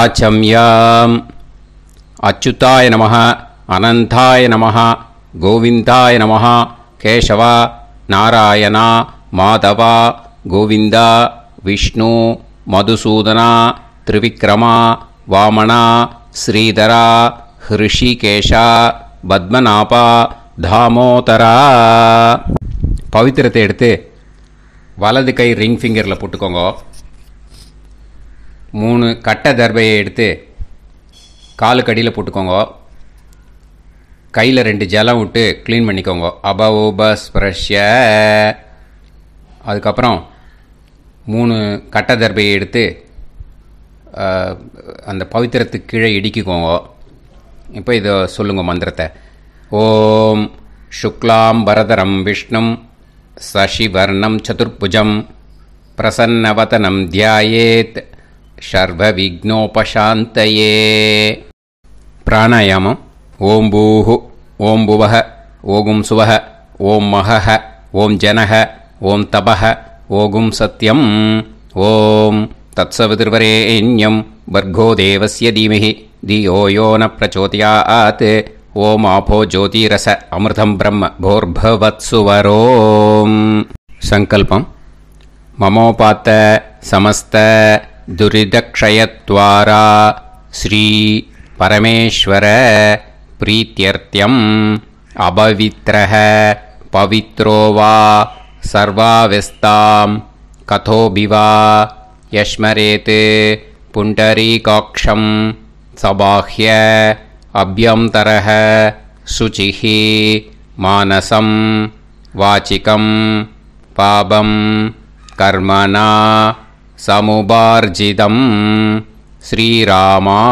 ஆச்சம்யாம். அச்சுதாய நமஹ, அனந்தாய நமஹ, கோவிந்தாய நமஹ, கேசவா, நாராயணா, மாதவா, கோவிந்தா, விஷ்ணு, மதுசூதனா, திரிவிக்ரமா, வாமனா, ஸ்ரீதரா, ஹிருஷிகேஷா, பத்மநாபா, தாமோதரா. பவித்திரத்தை எடுத்து வலது கை ரிங் ஃபிங்கரில் போட்டுக்கோங்க. 3 கட்டை தர்பையை எடுத்து காலுக்கடியில் போட்டுக்கோங்க. கையில் 2 ஜலம் விட்டு க்ளீன் பண்ணிக்கோங்க. அபவோபஸ்பிரஷ்ய. அதுக்கப்புறம் 3 கட்டை தர்பையை எடுத்து அந்த பவித்திரத்துக்கு கீழே இடிக்கிக்கோங்க. இப்போ இதை சொல்லுங்க மந்திரத்தை. ஓம் சுக்லாம் வரதரம் விஷ்ணும் சசிவர்ணம் சதுர்புஜம் பிரசன்னவதனம் தியாயேத் சர்வ விக்னோபசாந்தயே. பிராணாயாமம். ஓம் பூஹு, ஓம் புவஹ, ஓகும் சுவஹ, ஓம் மஹஹ, ஓம் ஜனஹ, ஓம் தபஹ, ஓகும் சத்யம். ஓம் தத்சவிதுர்வரேண்யம் வர்கோ தேவஸ்ய தீமஹி தியோ யோ ந பிரச்சோதயாத். ஓம் ஆபோ ஜோதிரச அமிர்தம் பிரம்ம போர்பவத்சுவரோம். சங்கல்பம். மமோபாத்த சமஸ்த துரிதக்ஷயத்வாரா ஸ்ரீ பரமேஸ்வர பிரீத்யர்த்தியம் அபவித்ரஹ பவித்ரோ வா சர்வாவஸ்தாம் கதோபிவா யஸ்மரேத் புண்டரீகாக்ஷம் சபாஹ்ய அப்யந்தரஹ சுசிஹ மானசம் வாசிகம் பாபம் கர்மணா சமுபார்ஜிதம் ஸ்ரீராமா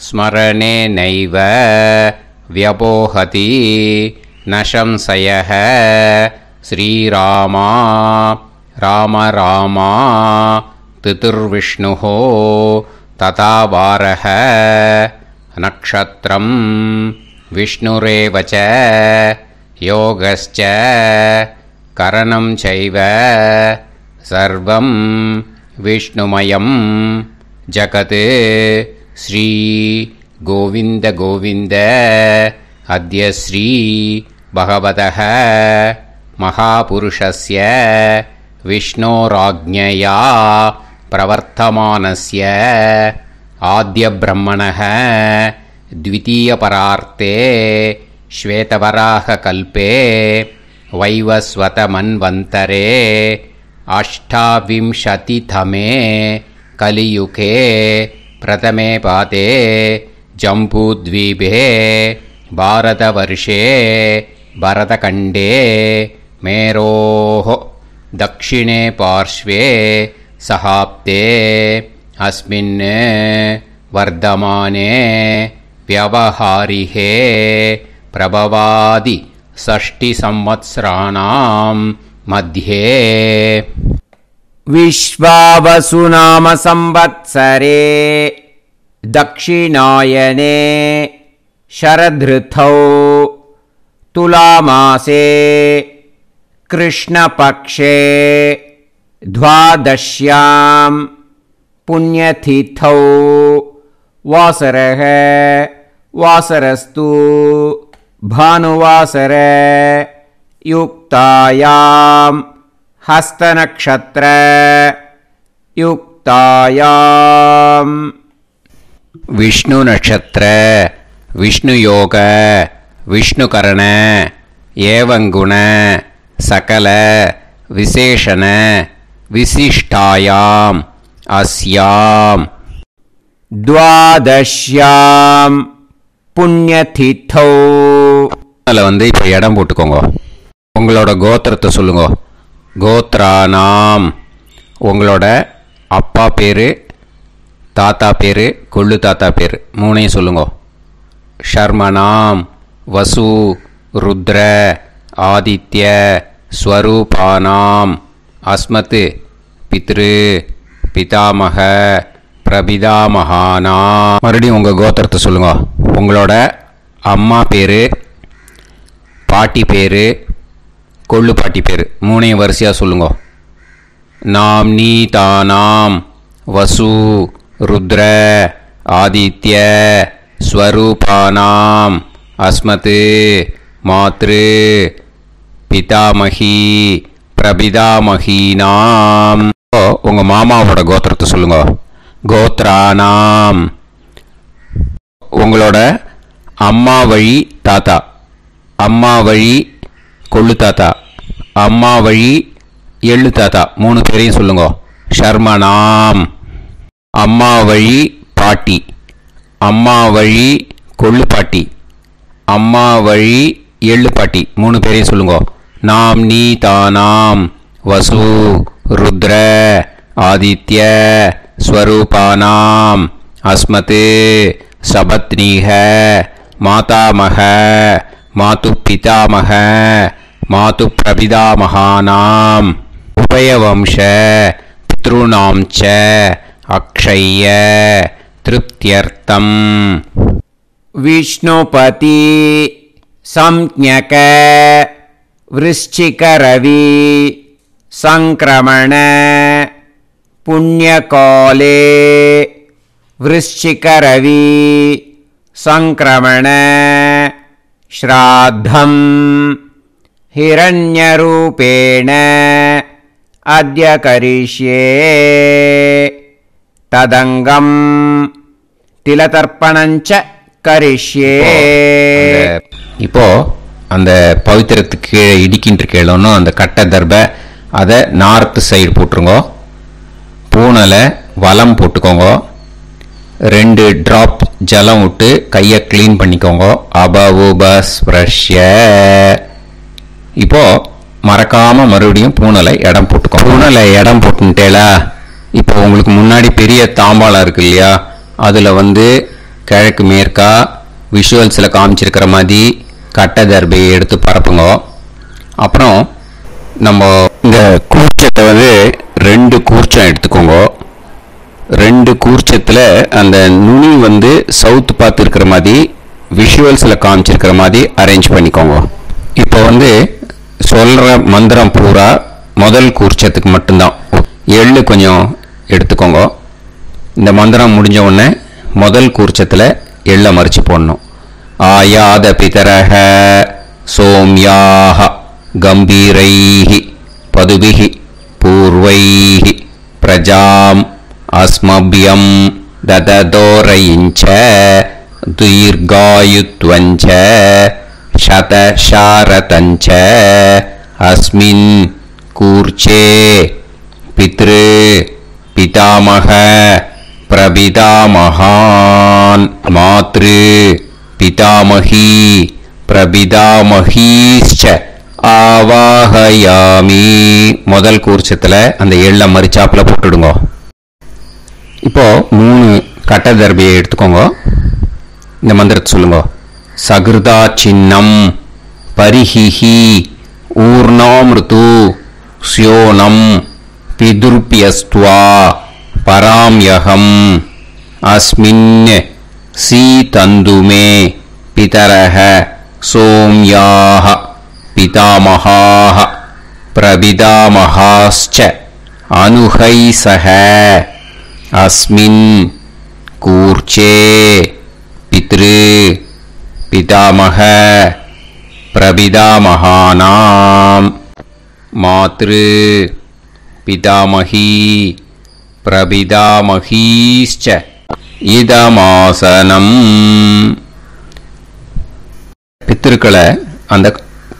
ஸ்மரணேனைவ வ்யபோஹதி நசம்சயஹ. ஸ்ரீராமா ராம ராமா திதிர்விஷ்ணுः ததா வாரஹ. நக்ஷத்ரம் விஷ்ணுரேவ ச யோகஸ்ச கரணம் சைவ சர்வம் விஷ்ணுமயம் ஜகத். ஸ்ரீ கோவிந்த கோவிந்த அத்ய ஸ்ரீ பகவதः மகாபுருஷஸ்ய விஷ்ணோராஜ்ஞயா பிரவர்த்தமானஸ்ய ஆத்ய பிரம்மணः த்விதீயபரார்த்தே ஸ்வேதவராக கல்பே வைவஸ்வத மன்வந்தரே அஷ்டாவிம்சதிதமே கலியுகே பிரதமே பாதே ஜம்பூத்வீபே பாரதவர்ஷே பரதகண்டே மேரோः தக்ஷிணே பார்ஷ்வே சஹாப்தே அஸ்மின் வர்தமானே व्यवहारिहे प्रभवादि षष्टि संवत्सराणाम् मध्ये विश्वावसुनाम संवत्सरे दक्षिणायने शरदृतौ तुलामासे कृष्णपक्षे द्वादश्यां पुण्यतिथौ वासरः वासरस्तु भानुवासर युक्तायां हस्तनक्षत्र युक्तायां विष्णु नक्षत्र विष्णु योग विष्णुकरण एवं गुण सकल विशेषण विशिष्टायां अस्यां द्वादश्यां புண்ணியதிதோ. அதில் வந்து இப்போ இடம் போட்டுக்கோங்க. உங்களோட கோத்திரத்தை சொல்லுங்க. கோத்ரானாம். உங்களோட அப்பா பேர், தாத்தா பேர், கொள்ளு தாத்தா பேர் 3ஐயும் சொல்லுங்க. ஷர்மனாம் வசு ருத்ர ஆதித்ய ஸ்வரூபானாம் அஸ்மத் பித்ரு பிதாமக பிரபிதாமகானா. மறுபடியும் உங்கள் கோத்திரத்தை சொல்லுங்க. உங்களோட அம்மா பேர், பாட்டி பேர், கொள்ளு பாட்டி பேர் 3ஐயும் வரிசையாக சொல்லுங்க. நாம் நீ தானாம் வசு ருத்ர ஆதித்ய ஸ்வரூபானாம் அஸ்மத் மாத்ரு பிதாமகி பிரபிதாமகீனாம். உங்கள் மாமாவோட கோத்திரத்தை சொல்லுங்க. கோத்ரானாம். உங்களோட அம்மா வழி தாத்தா, அம்மா வழி கொள்ளு தாத்தா, அம்மா வழி எள்ளு தாத்தா 3 பேரையும் சொல்லுங்க. ஷர்மனாம். அம்மா வழி பாட்டி, அம்மா வழி கொள்ளு பாட்டி, அம்மா வழி எள்ளு பாட்டி 3 பேரையும் சொல்லுங்க. நாம் நீ தானாம் வசு ருத்ர ஆதித்ய ஸ்வரூபானாம் அஸ்மத் சபத்னீஹ மாதாமக மாது பிதாமக மாது பிரபிதாமகானாம் உபயவம்ச பித்ருணாம் ச அக்ஷய்ய திருப்தியர்த்தம். விஷ்ணுபதி சம்ஞக விருச்சிகரவி சங்கிரமண புண்ணியகாலே விருச்சிகரவி சங்கிரமண ஸ்ராத்தம் ஹிரண்யரூபேண அத்ய கரிஷ்யே ததங்கம் திலதர்ப்பணஞ்ச கரிஷ்யே. இப்போ அந்த பவித்திரத்துக்கு கீழே இடிக்கின்ற கீழே அந்த கட்டை தர்பை அதை நார்த்து சைடு போட்டுருங்க. பூனலை வலம் போட்டுக்கோங்க. 2 டிராப் ஜலம் விட்டு கையை க்ளீன் பண்ணிக்கோங்க. அபவுபஸ்ப்ரஷ்ய. இப்போ மறக்காம மறுபடியும் பூனலை இடம் போட்டுக்கோங்க. பூனலை இடம் போட்டுட்டேலா. இப்போ உங்களுக்கு முன்னாடி பெரிய தாம்பாளம் இருக்கு இல்லையா, அதில் கிழக்கு மேற்கா விஷுவல்ஸில் காமிச்சிருக்கிற மாதிரி கட்டை தர்பையை எடுத்து பரப்புங்க. அப்புறம் நம்ம இந்த கூர்ச்சத்தை 2 கூர்ச்சம் எடுத்துக்கோங்க. 2 கூர்ச்சத்தில் அந்த நுனி சவுத் பார்த்து இருக்கிற மாதிரி விஷுவல்ஸில் காமிச்சிருக்கிற மாதிரி அரேஞ்ச் பண்ணிக்கோங்க. இப்போ சொல்கிற மந்திரம் பூரா முதல் கூர்ச்சத்துக்கு மட்டும்தான். எள்ளு கொஞ்சம் எடுத்துக்கோங்க. இந்த மந்திரம் முடிஞ்ச உடனே முதல் கூர்ச்சத்தில் எள்ளை மறித்து போடணும். ஆயாத பிதரஹ சோம்யாக கம்பீரைஹி பதுபிஹி பூர்வைஹி பிரஜாம் அஸ்மபியம் தததோரயிஞ்ச தீர்காயுத்வஞ்ச சதசாரதஞ்ச அஸ்மின் கூர்ச்சே பித்ரு பிதாமக பிரபிதாமகான் மாத்ரு பிதாமகி பிரபிதாமகீஷ்ச ஆவாஹயாமி. முதல் கூர்ச்சத்தில் அந்த எள்ளை மறிச்சாப்பில் போட்டுடுங்க. இப்போ 3 கட்டை தர்பையை எடுத்துக்கோங்க. இந்த மந்திரத்தை சொல்லுங்க. சகிருதா சின்னம் பரிஹிஹி ஊர்ணாமிருது ஸ்யோனம் பிதுர்பியஸ்துவா பராம்யகம் அஸ்மின் சீதந்துமே பிதரஹ சோம்யாஹ பிதாமஹாஹ பிரபிதாமஹாஸ்ச அனுஹைசஹ அஸ்மின் கூர்ச்சே பித்ரு பிதாமஹ பிரபிதாமகானாம் மாத்ரு பிதாமகி பிரபிதாமகீஷ்ச இதமாசனம். பித்திருக்களை அந்த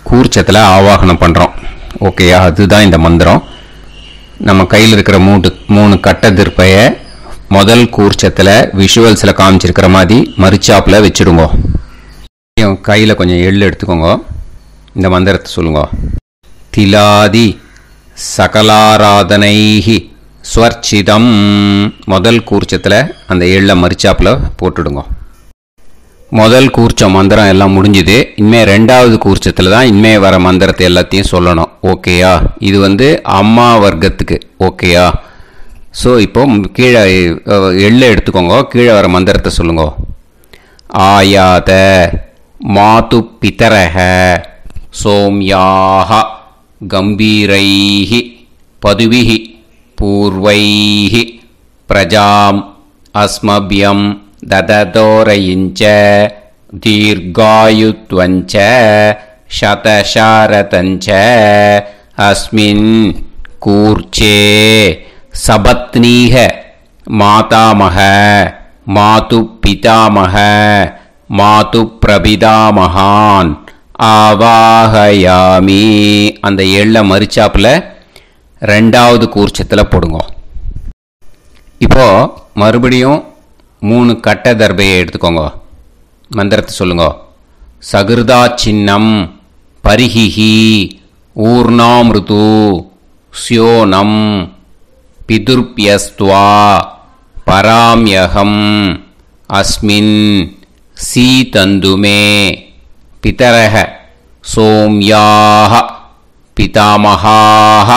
கூர்ச்சத்தில் ஆவாகனம் பண்ணுறோம். ஓகேயா? அதுதான் இந்த மந்திரம். நம்ம கையில் இருக்கிற 3 கட்டை திருப்பையை முதல் கூர்ச்சத்தில் விஷுவல்ஸில் காமிச்சிருக்கிற மாதிரி மறிச்சாப்பில் வச்சுடுங்க. கையில் கொஞ்சம் எள்ளு எடுத்துக்கோங்க. இந்த மந்திரத்தை சொல்லுங்க. திலாதி சகலாராதனைஹி ஸ்வர்ச்சிதம். முதல் கூர்ச்சத்தில் அந்த எள்ளை மறிச்சாப்பில் போட்டுடுங்க. முதல் கூர்ச்சம் மந்திரம் எல்லாம் முடிஞ்சுது. இனிமேல் 2வது கூர்ச்சத்தில் தான் இனிமேல் வர மந்திரத்தை எல்லாத்தையும் சொல்லணும். ஓகேயா? இது அம்மா வர்க்கத்துக்கு. ஓகேயா? ஸோ இப்போ கீழே எள்ளை எடுத்துக்கோங்க. கீழே வர மந்திரத்தை சொல்லுங்க. ஆயாத மாது பிதரஹ சோம்யாக கம்பீரைஹி பதுவிஹி பூர்வைஹி பிரஜாம் अस्मभ्यं ददतोरयिञ्च दीर्घायुत्वञ्च शतशारतञ्च अस्मिन् कूर्चे सपत्नीः मातामह मातुपितामह मातुप्रपितामहान् ஆவாஹயாமி. அந்த எள்ள மரிச்சாப்பில் ரெண்டாவது கூர்ச்சத்தில் போடுங்க. இப்போ மறுபடியும் 3 கட்ட தர்பையை எடுத்துக்கோங்க. மந்திரத்தை சொல்லுங்க. சகிருதா சின்னம் பரிஹிஹி ஊர்ணாமிருது ஸ்யோனம் பிதுர்பியஸ்துவா பராம்யகம் அஸ்மின் சீதந்துமே பிதரஹ சோம்யாஹ பிதாமஹாஹ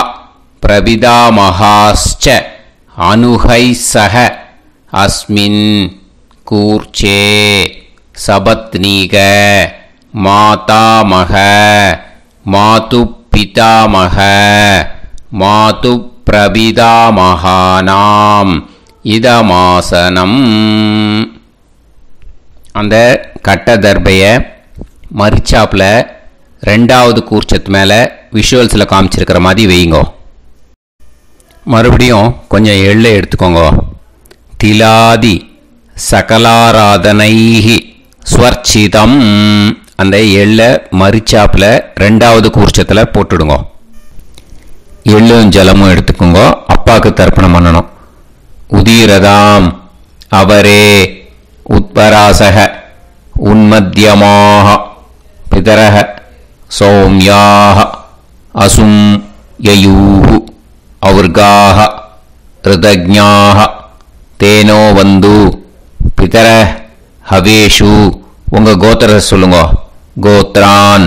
பிரபிதாமஹாஸ்ச அனுஹைசஹ அஸ்மின் கூர்ச்சே சபத்னீக மாதாமக மாதுப்பிதாமக மாதுப்பிரபிதாமகானாம் இதமாசனம். அந்த கட்ட தர்பையை மரிச்சாப்பில் ரெண்டாவது கூர்ச்சத்து மேலே விஷுவல்ஸில் காமிச்சிருக்கிற மாதிரி வைங்கோ. மறுபடியும் கொஞ்சம் எள்ளை எடுத்துக்கோங்க. திலாதி சகலாராதனைஹி ஸ்வர்ச்சிதம். அந்த எள்ளை மரிச்சாப்பில் ரெண்டாவது கூர்ச்சத்தில் போட்டுடுங்க. எள்ளும் ஜலமும் எடுத்துக்கோங்க. அப்பாவுக்கு தர்ப்பணம் பண்ணணும். உதீரதாம் அவரே உத்பராசக உன்மத்யமாக பிதரஹ சௌம்யாக அசும் யயூஹு அவுர்காஹ ருதஜ்ஞாஹ தேனோ வந்து பிதர ஹவேஷு. உங்கள் கோத்திரத்தை சொல்லுங்க. கோத்ரான்.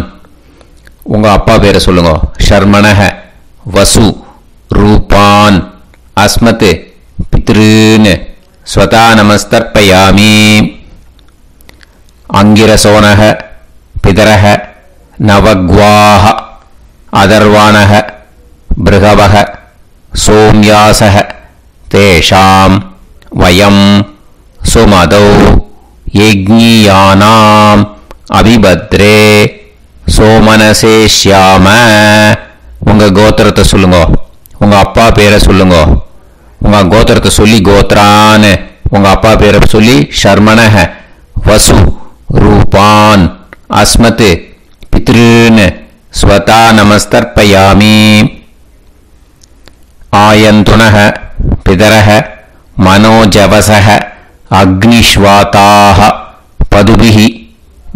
உங்கள் அப்பா பேரை சொல்லுங்க. ஷர்மணஹ வசு ரூபான் அஸ்மத் பித்ருன் ஸ்வதா நமஸ்தர்ப்பயாமி. அங்கிரசோனஹ பிதரஹ நவக்வாஹ அதர்வாணஹ பிருகவஹ சோம்யாசஹ தேஷாம் வயம் சுமதௌ யஜ்ஞியானாம் அபிபத்ரே சோமனசேஷ்யாம. உங்கள் கோத்திரத்தை சொல்லுங்க. உங்கள் அப்பா பேரை சொல்லுங்க. உங்கள் கோத்திரத்தை சொல்லி கோத்ரான். உங்கள் அப்பா பேரை சொல்லி ஷர்மணஹ வசு ரூபான் அஸ்மத் பித்ருன் ஸ்வதா நமஸ்தர்ப்பயாமி. ஆயந்துனஹ பிதரஹ மனோஜவசஹ அக்னிஷ்வாதாஹ பதுபிஹி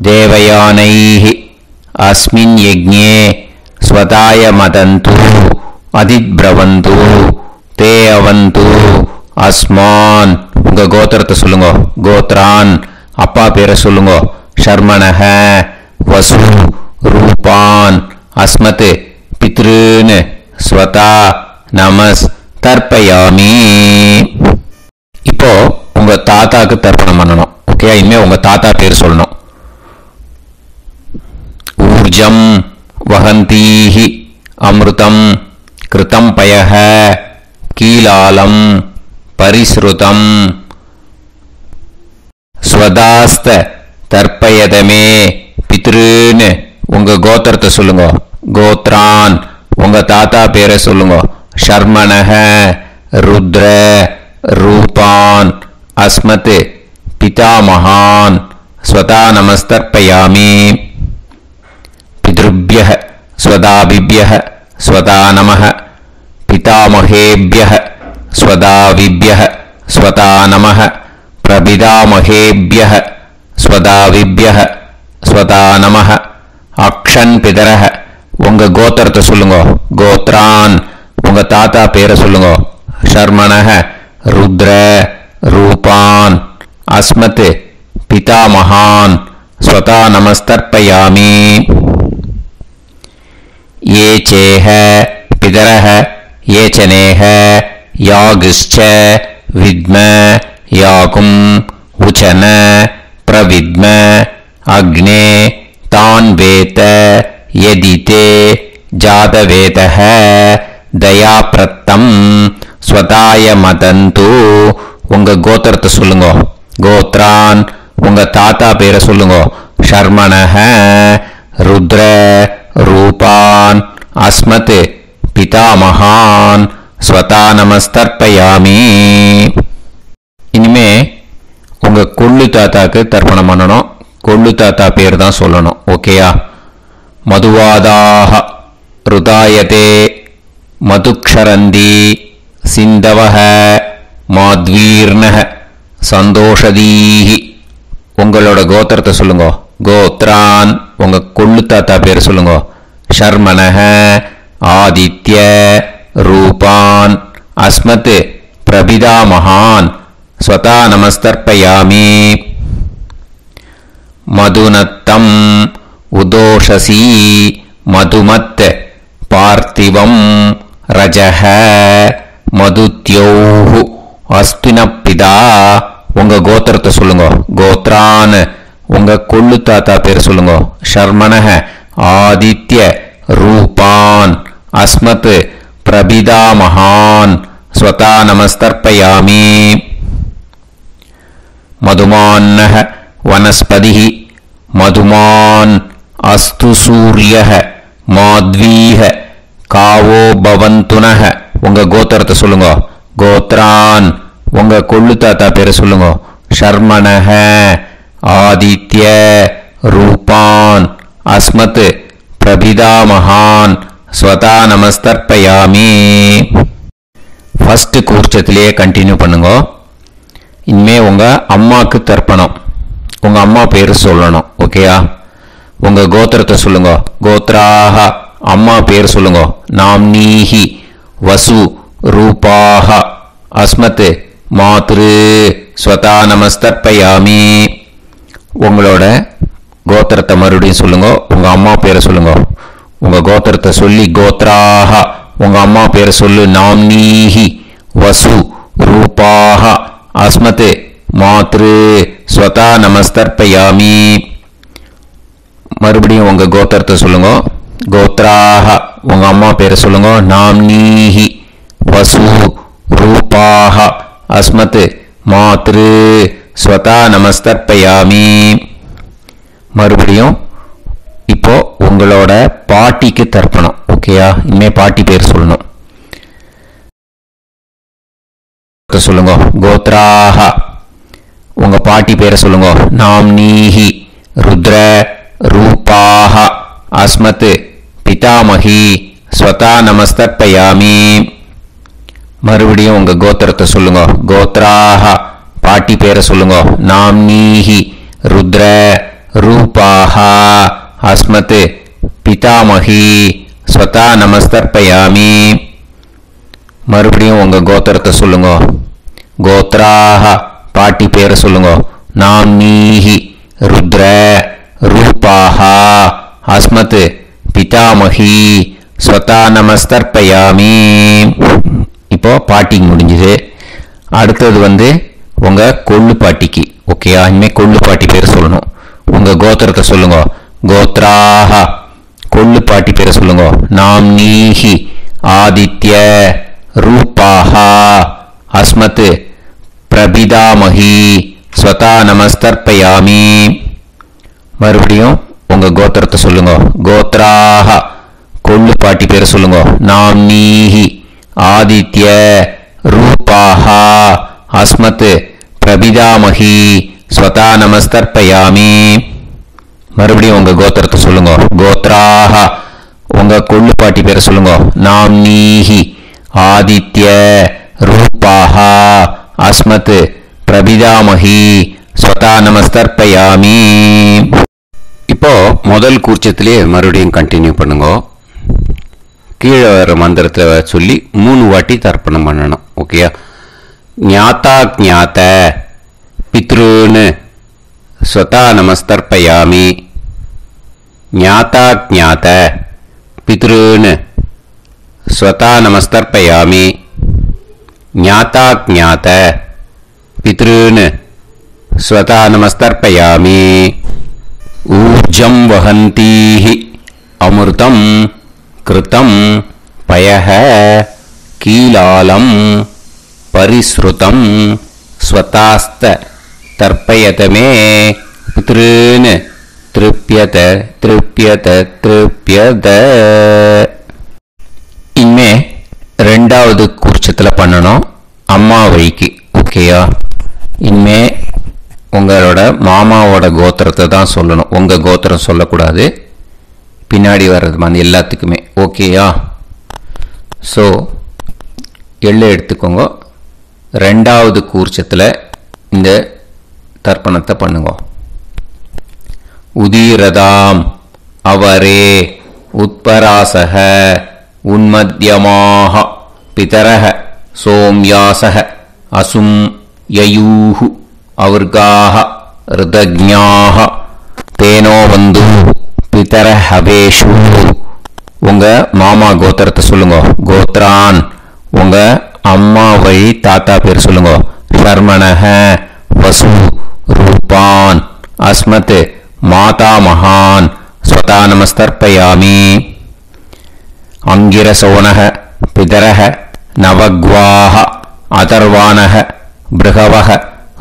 தேவயானைஹி அஸ்மின் யஜ்ஞே ஸ்வதாய மதந்து அதிப்ரவந்து தே அவது அஸ்மான். உங்கள் கோத்திரத்தை சொல்லுங்க. கோத்ரான். அப்பா பேரை சொல்லுங்க. ஷர்மணஹ வசு ரூபான் அஸ்மத் பித்ருன் ஸ்வதா நமஸ் தர்ப்பயாமி. இப்போ உங்க தாத்தாக்கு தர்ப்பணம் பண்ணணும். ஓகே, இனிமே உங்க தாத்தா பேர் சொல்லணும். ஊர்ஜம் வஹந்தீஹி அமிர்தம் கிருதம் பயஹ கீலாலம் பரிஸ்ருதம் ஸ்வதாஸ்த தர்ப்பயதமே பித்ருன்னு. உங்க கோத்திரத்தை சொல்லுங்க. கோத்ரான். உங்க தாத்தா பேரை சொல்லுங்க. ஷர்மணஹ ருத்ர ரூபான் அஸ்மத் பிதாமகான் ஸ்வதா நமஸ்தர்ப்பயாமி. பித்ருப்யஹ ஸ்வதாபிப்யஹ ஸ்வதா நமஹ பிதாமகேப்யஹ ஸ்வதாவிப்யஹ ஸ்வதா நமஹ பிரபிதாமகேப்யஹ ஸ்வதாவிப்யஹ ஸ்வதா நமஹ. அக்ஷன் பிதரஹ. உங்க கோத்திரத்தை சொல்லுங்க. கோத்ரான். உங்க தாத்தா பேரை சொல்லுங்க. ஷர்மணஹ ருத்ர ரூபான் அஸ்மத் பிதாமகான் ஸ்வதா நமஸ்தர்ப்பயாமி. ये चेह पितरः ये चनेह यागश्च विद्म याकुं उचन प्रविद्म अग्ने तान् वेत यदिते जातवेतः दयाप्रत्तं स्वताय मदन्तु உங்க கோத்திரத்தை சொல்லுங்க. கோத்ரான் உங்க தாத்தா பேரை சொல்லுங்க. ஷர்மணஹ ருத்ர ரூபான் அஸ்மத் பிதாமகான் ஸ்வதா நமஸ்தர்ப்பயாமி. இனிமே உங்க கொள்ளு தாத்தாக்கு தர்ப்பணம் பண்ணணும். கொள்ளு தாத்தா பேர் தான் சொல்லணும். ஓகேயா? மதுவாதாக ருதாயதே மதுக்ஷரந்தி சிந்தவஹ மாத்வீர்ணஹ சந்தோஷதீஹி. உங்களோட கோத்திரத்தை சொல்லுங்க. கோத்ரான் உங்க கொள்ளு தாத்தா பேர் சொல்லுங்க. ஷர்மணஹ ஆதித்ய ரூபான் அஸ்மத் பிரபிதாமகான் ஸ்வதா நமஸ்தர்ப்பயாமி. மதுநத்தம் உதோஷசி மதுமத் பார்த்திவம் ரஜஹ மதுத்யோஹு அஸ்தினப்பிதா. உங்க கோத்திரத்தை சொல்லுங்க. கோத்ரான் உங்க கொள்ளு தாத்தா பேர் சொல்லுங்க. ஷர்மணஹ ஆதித்ய ரூபான் அஸ்மத் பிரபிதாமகான் ஸ்வதா நமஸ்தர்ப்பயாமி. மதுமான்னஹ வனஸ்பதிஹி மதுமான் அஸ்து சூரியஹ மாத்வீஹ காவோ பவந்துனஹ. உங்க கோத்திரத்தை சொல்லுங்க. கோத்ரான் உங்க கொள்ளு தாத்தா பேரை சொல்லுங்க. ஷர்மணஹ ஆதித்ய ரூபான் அஸ்மத் பிரபிதாமகான் ஸ்வதா நமஸ்தர்ப்பயாமி. ஃபர்ஸ்ட் கூர்ச்சத்திலேயே கண்டினியூ பண்ணுங்க. இனிமே உங்க அம்மாக்கு தர்ப்பணம். உங்க அம்மா பேரு சொல்லணும். ஓகேயா? உங்க கோத்திரத்தை சொல்லுங்க. கோத்ராஹ அம்மா பேர் சொல்லுங்க. நாம்னீஹி வசு ரூபாஹ அஸ்மத் மாத்ரு ஸ்வதா நமஸ்தர்ப்பயாமி. உங்களோட கோத்திரத்தை மறுபடியும் சொல்லுங்க. உங்க அம்மா பேரை சொல்லுங்க. உங்க கோத்திரத்தை சொல்லி கோத்ராஹ உங்க அம்மா பேரை சொல்லு. நாம்னீஹி வசு ரூபாஹ அஸ்மத் மாத்ரு ஸ்வதா நமஸ்தர்ப்பயாமி. மறுபடியும் உங்க கோத்திரத்தை சொல்லுங்க. கோத்ராஹ உங்க அம்மா பேரை சொல்லுங்க. நாம்னீஹி வசு ரூபாஹ அஸ்மத் மாத்ரு ஸ்வதா நமஸ்தர்ப்பயாமி. மறுபடியும் இப்போ உங்களோட பாட்டிக்கு தர்ப்பணம். ஓகேயா? இனிமே பாட்டி பேர் சொல்லணும். சொல்லுங்க. கோத்ராஹ உங்க பாட்டி பேரை சொல்லுங்க. நாம்னீஹி ருத்ர ரூபாஹ அஸ்மத் பிதாமகி ஸ்வதா நமஸ்தர்ப்பயாமி. மறுபடியும் உங்க கோத்திரத்தை சொல்லுங்க. கோத்ராஹ பாட்டி பேரை சொல்லுங்க. நாம்னீஹி ருத்ர ரூபாஹ அஸ்மத் பிதாமகி ஸ்வதா நமஸ்தர்ப்பயாமி. மறுபடியும் உங்க கோத்திரத்தை சொல்லுங்க. கோத்ராஹ பாட்டி பேரை சொல்லுங்க. நாம்னீஹி ருத்ர ரூபாஹ அஸ்மத் பிதாமகி ஸ்வதா நமஸ்தர்ப்பயாமி. இப்போ பாட்டிக்கு முடிஞ்சது. அடுத்தது உங்க கொள்ளு பாட்டிக்கு. ஓகேயா? இனிமே கொள்ளு பாட்டி பேர் சொல்லணும். உங்க கோத்திரத்தை சொல்லுங்க. கோத்ராஹ கொள்ளு பாட்டி பேரை சொல்லுங்க. நாம்னீஹி ஆதித்ய ரூபாஹ அஸ்மத் பிரபிதாமகி ஸ்வதா நமஸ்தர்ப்பயாமி. மறுபடியும் உங்க கோத்திரத்தை சொல்லுங்க. கோத்ராஹ கொள்ளு பாட்டி பேரை சொல்லுங்க. நாம்னீஹி ஆதித்ய ரூபாஹ அஸ்மத் பிரபிதாமகி ஸ்வதா நமஸ்தர்ப்பயாமி. மறுபடியும் உங்க கோத்திரத்தை சொல்லுங்க. கோத்ராஹ உங்க கொள்ளு பாட்டி பேரை சொல்லுங்க. நாம்னீஹி ஆதித்ய ரூபாஹ அஸ்மத் பிரபிதாமகி ஸ்வதா நமஸ்தர்ப்பயாமி. இப்போ முதல் கூர்ச்சத்திலே மறுபடியும் கண்டினியூ பண்ணுங்க. கீழே வர மந்திரத்தை சொல்லி 3 வாட்டி தர்ப்பணம் பண்ணணும். ஓகேயா? ஞாதா ஞாத பித்ருன்னு ஸ்வதா நமஸ்தர்ப்பயாமி. ஞாதா ஞாத பித்ருன்னு ஸ்வதா நமஸ்தர்ப்பயாமி. ஞாதா ஞாத பித்ருன்னு ஸ்வதா நமஸ்தர்ப்பயாமி. ஊர்ஜம் வஹந்தீஹி அமிர்தம் கிருதம் பயஹ கீலாலம் பரிஸ்ருதம் ஸ்வதாஸ்த தர்ப்பயதமே பித்ருன்னு திருப்யத திருப்யத திருப்யத. இனிமே ரெண்டாவது கூர்ச்சத்தில் பண்ணணும் அம்மா வழிக்கு. ஓகேயா? இனிமே உங்களோட மாமாவோட கோத்திரத்தை தான் சொல்லணும், உங்கள் கோத்திரம் சொல்லக்கூடாது. பின்னாடி வர்றது மாதிரி எல்லாத்துக்குமே. ஓகேயா? ஸோ எள்ளு எடுத்துக்கோங்க. ரெண்டாவது கூர்ச்சத்தில் இந்த தர்ப்பணத்தை பண்ணுங்க. உதீரதாம் அவரே உத்பராசக உன்மத்யமாக பிதரக சோம்யாசக அசும் யயூஹு அவர்காக ருதஜ்ஞாக தேனோ வந்து பிதர ஹவேஷு. உங்கள் மாமா கோத்திரத்தை சொல்லுங்க. கோத்ரான் உங்கள் அம்மா வழி தாத்தா பேர் சொல்லுங்க. ஷர்மணஹ வசு ரூபான் அஸ்மத் மாதா மகான் ஸ்வதா நமஸ்தர்ப்பயாமி. அங்கிரசோனஹ பிதரஹ நவக்வாஹ அதர்வாணஹ பிருகவஹ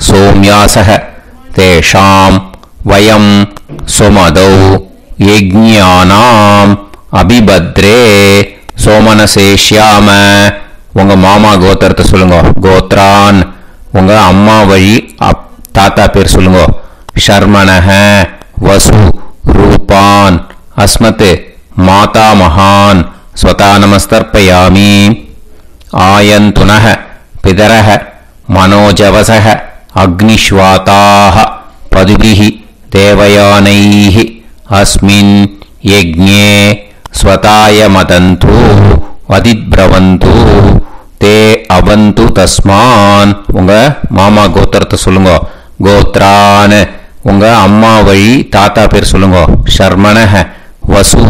சோம்யாசஹ தேஷாம் வயம் சுமதௌ யஜ்ஞானாம் அபிபத்ரே சோமனசேஷ்யாம. உங்கள் மாமா கோத்திரத்தை சொல்லுங்க. கோத்ரான் உங்கள் அம்மா வழி தாத்தா பேர் சொல்லுங்க. ஷர்மணஹ வசு ரூபான் அஸ்மத் மாதா மகான் ஸ்வதா நமஸ்தர்ப்பயாமி. ஆயந்துனஹ பிதரஹ மனோஜவசஹ அக்னிஷ்வாதாஹ பதுபிஹி தேவயானைஹ அஸ்மின் யஜ்ஞே ஸ்வதாய மதந்து வதித்ப்ரவந்து தே அவந்து தஸ்மான். உங்கள் மாமா கோத்திரத்தை சொல்லுங்க. கோத்ரான் உங்கள் அம்மா வழி தாத்தா பேர் சொல்லுங்க. ஷர்மணஹ வசு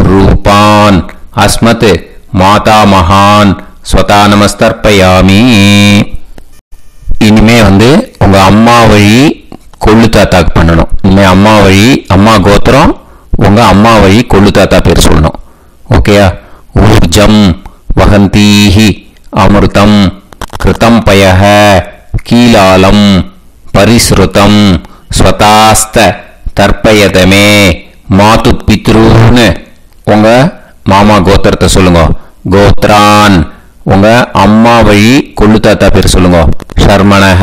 ரூபான் அஸ்மத் மாதா மகான் ஸ்வதா நமஸ்தர்ப்பயாமி. இனிமே உங்கள் அம்மா வழி கொள்ளு தாத்தாக்கு பண்ணணும். இனிமேல் அம்மா வழி அம்மா கோத்திரம் உங்கள் அம்மா வழி கொள்ளு தாத்தா பேர் சொல்லணும். ஓகேயா? ஊர்ஜம் வகந்தீஹி அமிர்தம் கிருதம் பயஹ கீலாலம் பரிஸ்ருதம் ஸ்வதாஸ்த தர்ப்பயதமே மாது பித்ருன்னு உங்கள் மாமா கோத்திரத்தை சொல்லுங்க. கோத்ரான் உங்கள் அம்மா வழி கொள்ளு தாத்தா பேர் சொல்லுங்க. ஷர்மணஹ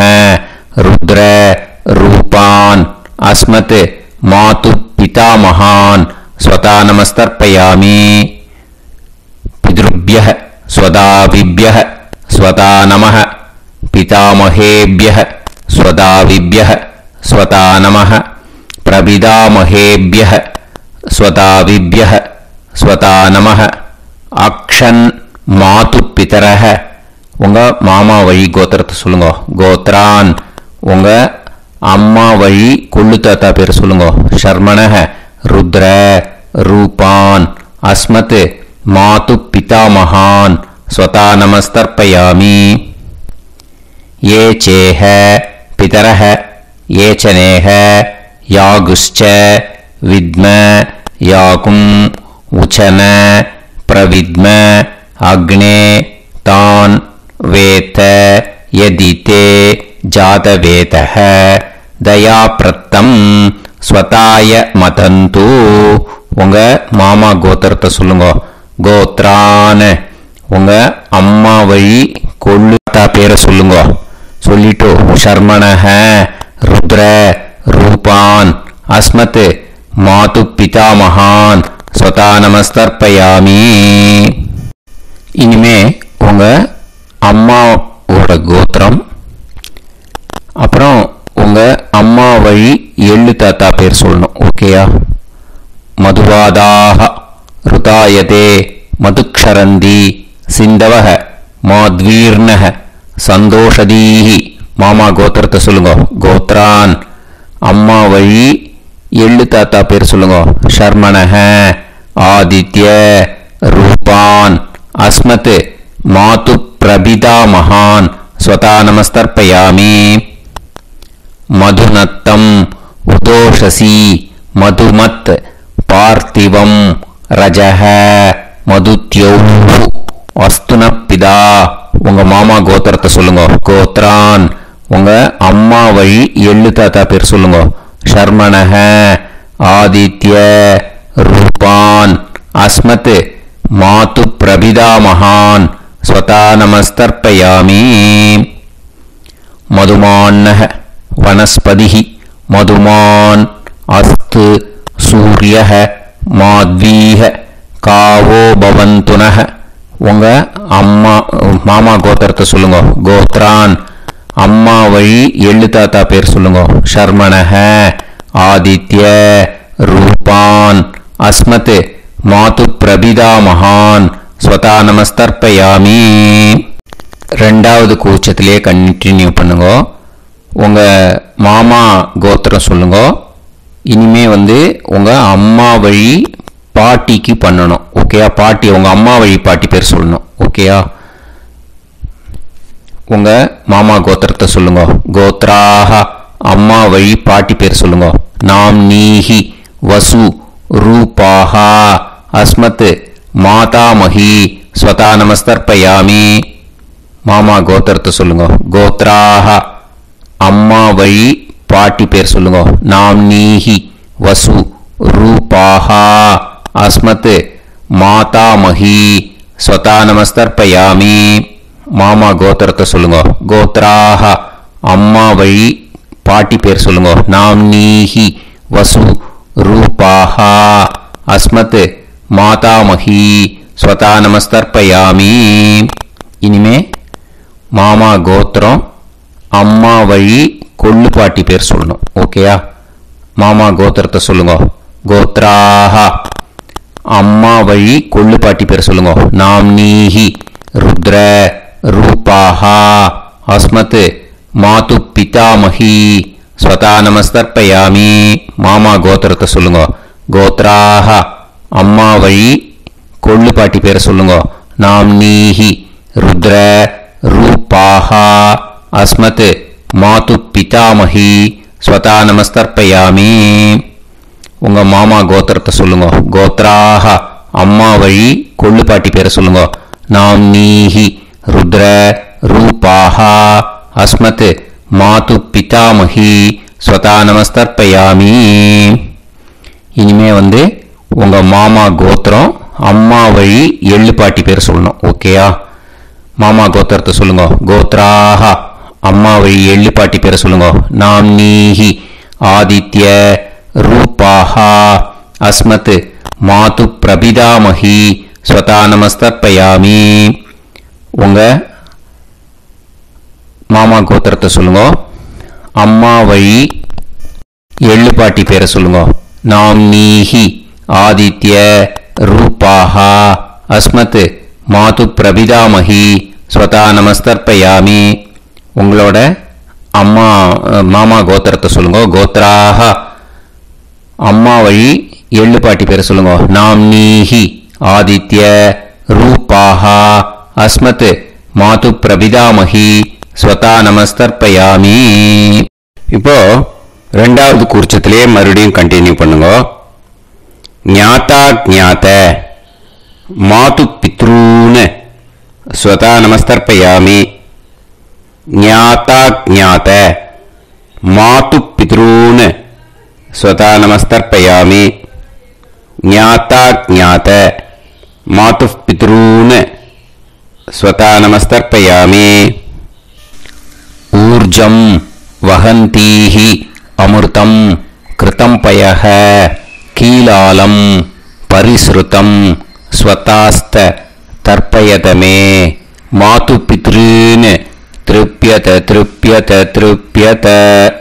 ருத்ர ரூபான் அஸ்மத் மாது பிதா மகான் ஸ்வதா நமஸ்தர்ப்பயாமி. பித்ருப்யஹ ஸ்வதாவிப்யஹ ஸ்வதா நமஹ பிதாமஹேப்யஹ ஸ்வதாவிப்யஹ ஸ்வதா நமஹ பிரபிதாமஹேப்யஹ ஸ்வதாவிப்யஹ ஸ்வதா நமஹ. அக்ஷன் மாது பிதரஹ உங்கள் மாமா வழி கோத்திரத்தை சொல்லுங்க. கோத்ரான் உங்கள் அம்மா வழி கொள்ளு தாத்தா பேர் சொல்லுங்க. ஷர்மணஹ ருத்ர ரூபான் அஸ்மத் மாது பிதா மகான் ஸ்வதா நமஸ்தர்ப்பயாமி. ये चेह पितरः ये च नेह यागुश्च विद्म याकुम् उचन प्रविद्म अग्ने तान् वेत यदिते जातवेतः दयाप्रत्तं स्वताय मदन्तु. உங்கள் மாமா கோத்திரத்தை சொல்லுங்க. கோத்ரான் உங்கள் அம்மா வழி கொள்ளு தாத்தா பேரை சொல்லுங்க. சொல்லிட்டு ஷர்மணஹ ருத்ர ரூபான் அஸ்மத் மாது பிதா மகான் ஸ்வதா நமஸ்தர்ப்பயாமி. இனிமே உங்கள் அம்மாவோட கோத்திரம் அப்புறம் உங்கள் அம்மா வழி எள்ளு தாத்தா பேர் சொல்லணும். ஓகேயா? மதுவாதாக ருதாயதே மதுக்ஷரந்தி சிந்தவஹ மாத்வீர்ணஹ சந்தோஷதீஹி. மாமா கோத்திரத்தை சொல்லுங்க. கோத்ரான் அம்மா வழி எள்ளு தாத்தா பேர் சொல்லுங்க. ஷர்மணஹ ஆதித்ய ரூபான் அஸ்மத் மாது பிரபிதா மகான் ஸ்வதா நமஸ்தர்ப்பயாமி. மதுநத்தம் உதோஷசி மதுமத் பார்த்திவம் ரஜஹ மதுத்யௌ அஸ்துனப்பிதா. உங்கள் மாமா கோத்திரத்தை சொல்லுங்க. கோத்ரான் உங்கள் அம்மா வழி எள்ளு தாத்தா பேர் சொல்லுங்க. ஷர்மணஹ ஆதித்ய ரூபான் அஸ்மத் மாது பிரபிதாமகான் ஸ்வதா நமஸ்தர்ப்பயாமி. மதுமான்னஹ வனஸ்பதிஹி மதுமான் அஸ்து சூரியஹ மாத்வீஹ காவோ பவந்துனஹ. உங்கள் அம்மா மாமா கோத்திரத்தை சொல்லுங்க. கோத்ரான் அம்மா வழி எள்ளு தாத்தா பேர் சொல்லுங்க. ஷர்மணஹ ஆதித்ய ரூபான் அஸ்மத் மாது பிரபிதாமகான் ஸ்வதா நமஸ்தர்ப்பயாமி. ரெண்டாவது கூச்சத்திலே கண்டினியூ பண்ணுங்க. உங்கள் மாமா கோத்திரம் சொல்லுங்க. இனிமே உங்கள் அம்மா வழி பாட்டிக்கு பண்ணணும். ஓகேயா? பாட்டி உங்கள் அம்மா வழி பாட்டி பேர் சொல்லணும். ஓகேயா? உங்கள் மாமா கோத்திரத்தை சொல்லுங்க. கோத்ராஹ அம்மா வழி பாட்டி பேர் சொல்லுங்க. நாம் நீஹி வசு ரூபாஹா அஸ்மத் மாதாமஹி ஸ்வதா நமஸ்தர்ப்பயாமி. மாமா கோத்திரத்தை சொல்லுங்க. கோத்ராஹ அம்மா வழி பாட்டி பேர் சொல்லுங்க. நாம் நீஹி வசு ரூபாஹா அஸ்மத் மாதாமஹி ஸ்வதா நமஸ்தர்ப்பயாமி. மாமா கோத்திரத்தை சொல்லுங்க. கோத்ராஹ அம்மா வழி பாட்டி பேர் சொல்லுங்க. நாம் நீஹி வசு ரூபாஹா அஸ்மத் மாதாமஹி ஸ்வதா நமஸ்தர்ப்பயாமி. இனிமே மாமா கோத்திரம் அம்மா வழி கொள்ளு பாட்டி பேர் சொல்லணும். ஓகேயா? மாமா கோத்திரத்தை சொல்லுங்க. கோத்ராஹ அம்மா வழி கொள்ளு பாட்டி பேர் சொல்லுங்க. நாம் நீஹி ருத்ர ரூபாஹா அஸ்மத் மாது பிதாமஹி ஸ்வதா நமஸ்தர்ப்பயாமி. மாமா கோத்திரத்தை சொல்லுங்க. கோத்ராஹ அம்மா வழி கொள்ளு பாட்டி பேர் சொல்லுங்க. நாம் நீஹி ருத்ர ரூபாஹா அஸ்மத் மாது பிதாமஹி ஸ்வதா நமஸ்தர்ப்பயாமி. உங்கள் மாமா கோத்திரத்தை சொல்லுங்க. கோத்ராஹ அம்மா வழி கொள்ளு பாட்டி பேர் சொல்லுங்க. நாம் நீஹி ருத்ர ரூபாஹா அஸ்மத் மாது பிதாமஹி ஸ்வதா நமஸ்தர்ப்பயாமி. இனிமே உங்கள் மாமா கோத்திரம் அம்மா வழி எள்ளு பாட்டி பேர் சொல்லணும். ஓகேயா? மாமா கோத்திரத்தை சொல்லுங்க. கோத்ராஹ அம்மா வழி எள்ளு பாட்டி பேர் சொல்லுங்க. நாம் நீஹி ஆதித்ய ரூபாஹா அஸ்மத் மாது பிரபிதாமஹி ஸ்வதா நமஸ்தர்ப்பயாமி. உங்கள் மாமா கோத்திரத்தை சொல்லுங்க. அம்மா வழி எள்ளு பாட்டி பேரை சொல்லுங்க. நாம் நீஹி ஆதித்ய ரூபாஹா அஸ்மத் மாது பிரபிதாமஹி ஸ்வதா நமஸ்தர்ப்பயாமி. உங்களோட அம்மா மாமா கோத்திரத்தை சொல்லுங்க. கோத்ராஹ அம்மா வழி எள்ளு பாட்டி பேரை சொல்லுங்க. நாம் நீஹி ஆதித்ய ரூபாஹா அஸ்மத் மாது பிரபிதாமஹி ஸ்வதா நமஸ்தர்ப்பயாமி. இப்போ ரெண்டாவது கூர்ச்சத்திலே மறுபடியும் கண்டினியூ பண்ணுங்க. ஞாதா ஞாத மாது பித்ரூன் ஸ்வதா நமஸ்தர்ப்பயாமி. ஞாதா ஞாத மாது பித்ரூன் ஸ்வதா நமஸ்தர்ப்பயாமி. ஞாதா ஞாத மாது பித்ரூன் ஸ்வதா நமஸ்தர்ப்பயாமி. ஊர்ஜம் வஹந்தீஹி அமிர்தம் கிருதம் பயஹ கீலாலம் பரிஸ்ருதம் ஸ்வதாஸ்த தர்ப்பயதமே மாது பித்ருன்னு திருப்பியத திருப்பியத திருப்பியத.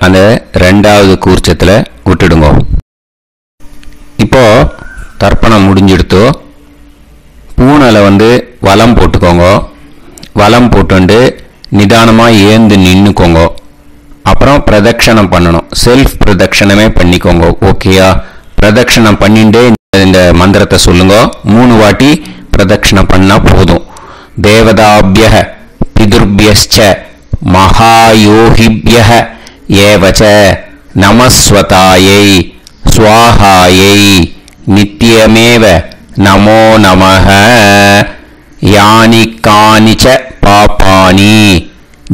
அந்த ரெண்டாவது கூர்ச்சத்தில் விட்டுடுங்க. இப்போ தர்ப்பணம் முடிஞ்சிடுத்தோ பூனையில் வலம் போட்டுக்கோங்க. வலம் போட்டுண்டு நிதானமாக ஏந்து நின்றுக்கோங்க. அப்புறம் பிரதட்சணம் பண்ணணும். செல்ஃப் பிரதட்சணமே பண்ணிக்கோங்க. ஓகேயா? பிரதட்சணம் பண்ணிண்டே இந்த மந்திரத்தை சொல்லுங்க. 3 வாட்டி பிரதட்சணம் பண்ணால் போதும். தேவதாபிய பிதுர்பியஸ்ச மகாயோகிபிய ஏவச்ச நமஸ்வதாயை ஸ்வாஹாயை நித்யமேவ நமோ நமஹ. யானி கானிச்ச பாபானி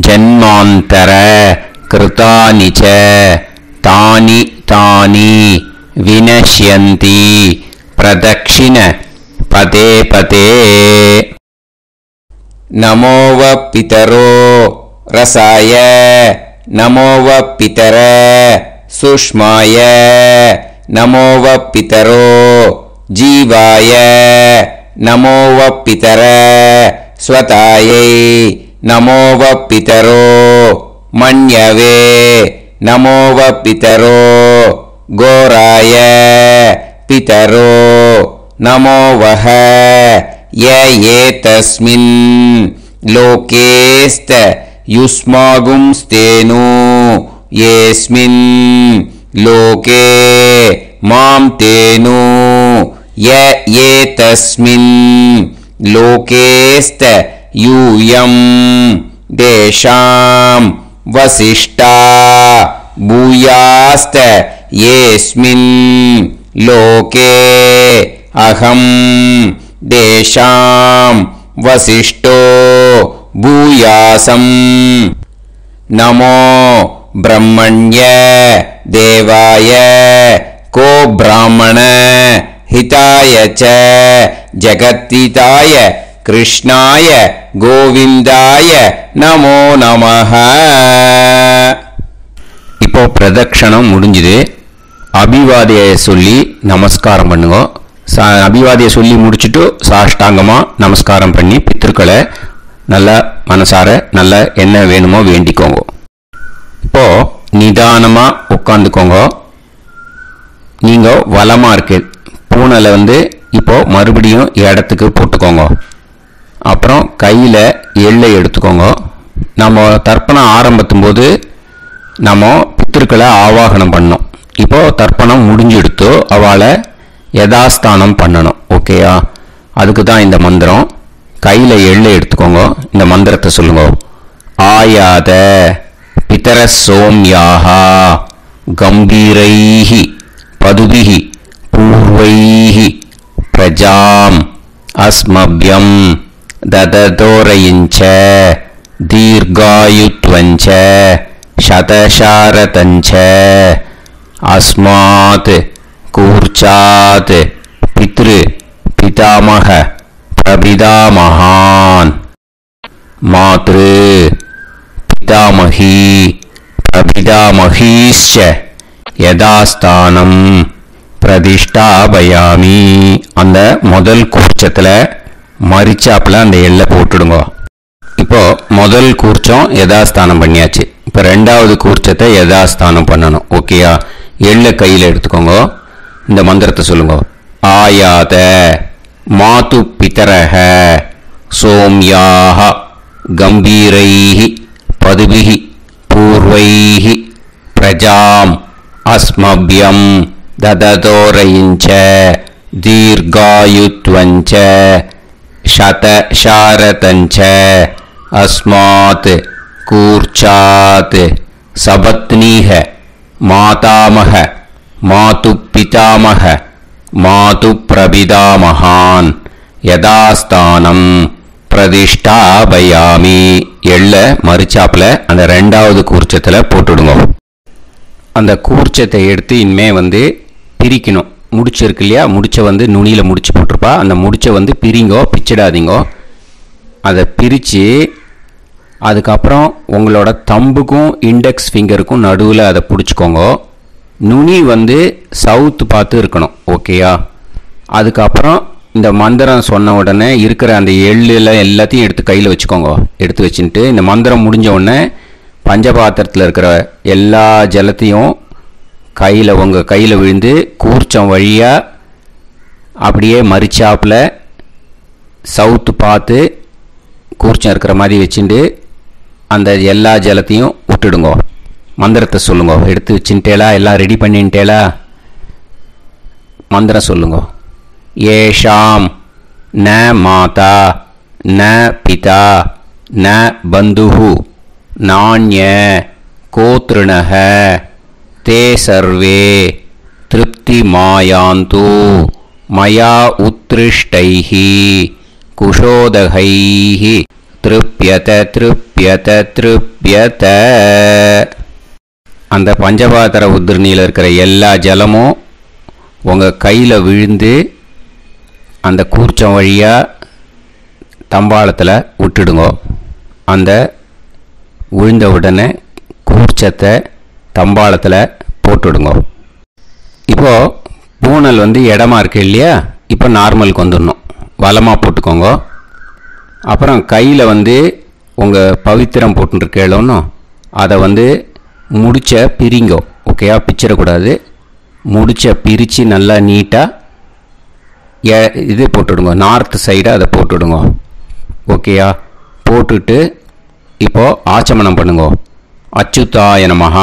ஜன்மாந்தர கிருதானி ச தானி தானி வினஷ்யந்தி பிரதக்ஷிண பதே பதே. நமோவ பிதரோ ரசாய நமோவ பிதர சுஷ்மாய நமோவ பிதரோ ஜீவாய நமோவ பிதர ஸ்வதாயை நமோவ பிதரோ மன்யவே நமோவ பிதரோ கோராய பிதரோ நமோவஹ ய ஏதஸ்மின் லோகேஸ்த யுஸ்மாகும்ஸ்தேனு யேஸ்மின் லோகே மாம் தேனு ய ஏதஸ்மின் லோகேஸ்த யூயம் தேஷாம் வசிஷ்டா பூயாஸ்த யேஸ்மின் லோகே அகம் தேஷாம் வசிஷ்டோ பூயாசம். நமோ பிரம்மண்ய தேவாய கோ பிராமண ஹிதாய ச ஜகத்ஹிதாய கிருஷ்ணாய கோவிந்தாய நமோ நமஹ. இப்போ பிரதக்ஷணம் முடிஞ்சுது. அபிவாதியை சொல்லி நமஸ்காரம் பண்ணுங்க. அபிவாதியை சொல்லி முடிச்சுட்டு சாஷ்டாங்கமாக நமஸ்காரம் பண்ணி பித்ருக்களை நல்லா மனசார நல்லா என்ன வேணுமோ வேண்டிக்கோங்க. இப்போது நிதானமாக உட்காந்துக்கோங்க. நீங்கள் வலமாக இருக்கு பூனலை இப்போது மறுபடியும் இடத்துக்கு போட்டுக்கோங்க. அப்புறம் கையில் எள்ளை எடுத்துக்கோங்க. நம்ம தர்ப்பணம் ஆரம்பிக்கும் போது நம்ம பித்ருக்களை ஆவாகனம் பண்ணோம். இப்போது தர்ப்பணம் முடிஞ்செடுத்து அவளை யதாஸ்தானம் பண்ணணும். ஓகேயா? அதுக்கு தான் இந்த மந்திரம். கையில் எள்ளை எடுத்துக்கோங்க. இந்த மந்திரத்தை சொல்லுங்க. ஆயாத பிதர சோம்யாஹா கம்பீரைஹி பதுபிஹி பூர்வைஹி பிரஜாம் அஸ்மப்யம் தததோரயிஞ்ச தீர்காயுத்வஞ்ச சதசாரதஞ்ச அஸ்மாத் கூர்ச்சாத் பித்ரு பிதாமக பிரபிதாமகான் மாத்ரு பிதாமகி பிரபிதாமகீஸ்ச யதாஸ்தானம் பிரதிஷ்டாபயாமி. அந்த முதல் கூர்ச்சத்தில் மரிச்சாப்பில் அந்த எல்லை போட்டுடுங்க. இப்போது முதல் கூர்ச்சம் யதாஸ்தானம் பண்ணியாச்சு. இப்போ ரெண்டாவது கூர்ச்சத்தை யதாஸ்தானம் பண்ணணும். ஓகேயா? எள்ளை கையில் எடுத்துக்கோங்க. இந்த மந்திரத்தை சொல்லுங்க. ஆயாத மாது பிதரஹ சோம்யாஹ கம்பீரைஹி பதுபிஹி பூர்வைஹி பிரஜாம் அஸ்மப்யம் தததோரயிஞ்ச தீர்காயுத்வஞ்ச சதசாரதஞ்ச அஸ்மாத் கூர்ச்சாத் சபத்னீஹ மாதாமஹ மாது பிதாமஹ மாது பிரபிதாமகான் யதாஸ்தானம் பிரதிஷ்டாபயாமி. எள்ள மரிச்சாப்பில் அந்த ரெண்டாவது கூர்ச்சத்தில் போட்டுடுங்க. அந்த கூர்ச்சத்தை எடுத்து இனிமே பிரிக்கணும். முடிச்சு இருக்கு இல்லையா? முடிச்சை நுனியில் முடிச்சு போட்டிருப்பா. அந்த முடிச்சை பிரிங்கோ, பிச்சிடாதீங்கோ. அதை பிரித்து அதுக்கப்புறம் உங்களோட தம்புக்கும் இண்டெக்ஸ் ஃபிங்கருக்கும் நடுவில் அதை பிடிச்சிக்கோங்க. நுனி சவுத்து பார்த்து இருக்கணும். ஓகேயா? அதுக்கப்புறம் இந்த மந்திரம் சொன்ன உடனே இருக்கிற அந்த எள்ளில் எல்லாத்தையும் எடுத்து கையில் வச்சுக்கோங்க. எடுத்து வச்சுட்டு இந்த மந்திரம் முடிஞ்ச உடனே பஞ்சபாத்திரத்தில் இருக்கிற எல்லா ஜலத்தையும் உங்கள் கையில் விழுந்து கூர்ச்சம் வழியாக அப்படியே மரிச்சாப்பில் சவுத்து பார்த்து கூர்ச்சம் இருக்கிற மாதிரி வச்சுட்டு அந்த எல்லா ஜலத்தையும் விட்டுடுங்க. மந்திரத்தை சொல்லுங்க. எடுத்து வச்சுட்டேலா? எல்லாம் ரெடி பண்ணிட்டேலா? மந்திரம் சொல்லுங்க. ஏஷாம் ந மாதா ந பிதா ந பந்துஹு நாண்ய கோத்ருணஹ தே சர்வே திருப்தி மாயாந்து மயா உத்ருஷ்டைஹி குஷோதகைஹி திருப்யத திருப்யத திருப்யத. அந்த பஞ்சபாத்திர உதிரணியில் இருக்கிற எல்லா ஜலமும் உங்கள் கையில் விழுந்து அந்த கூர்ச்சம் வழியாக தம்பாளத்தில் விட்டுடுங்க. அந்த விழுந்த உடனே கூர்ச்சத்தை தம்பாளத்தில் போட்டுடுங்க. இப்போது பூனல் இடமா இருக்கு இல்லையா, இப்போ நார்மலுக்கு வந்துடணும். வலமாக போட்டுக்கோங்க. அப்புறம் கையில் உங்கள் பவித்திரம் போட்டுருக்கேளோன்னு அதை முடிச்ச பிரிங்கோ. ஓகேயா, பிச்சிடக்கூடாது. முடிச்ச பிரித்து நல்லா நீட்டாக இது போட்டுடுங்க. நார்த் சைடு அதை போட்டுடுங்க. ஓகேயா, போட்டுட்டு இப்போது ஆச்சமனம் பண்ணுங்க. அச்சுதாய நமஹ,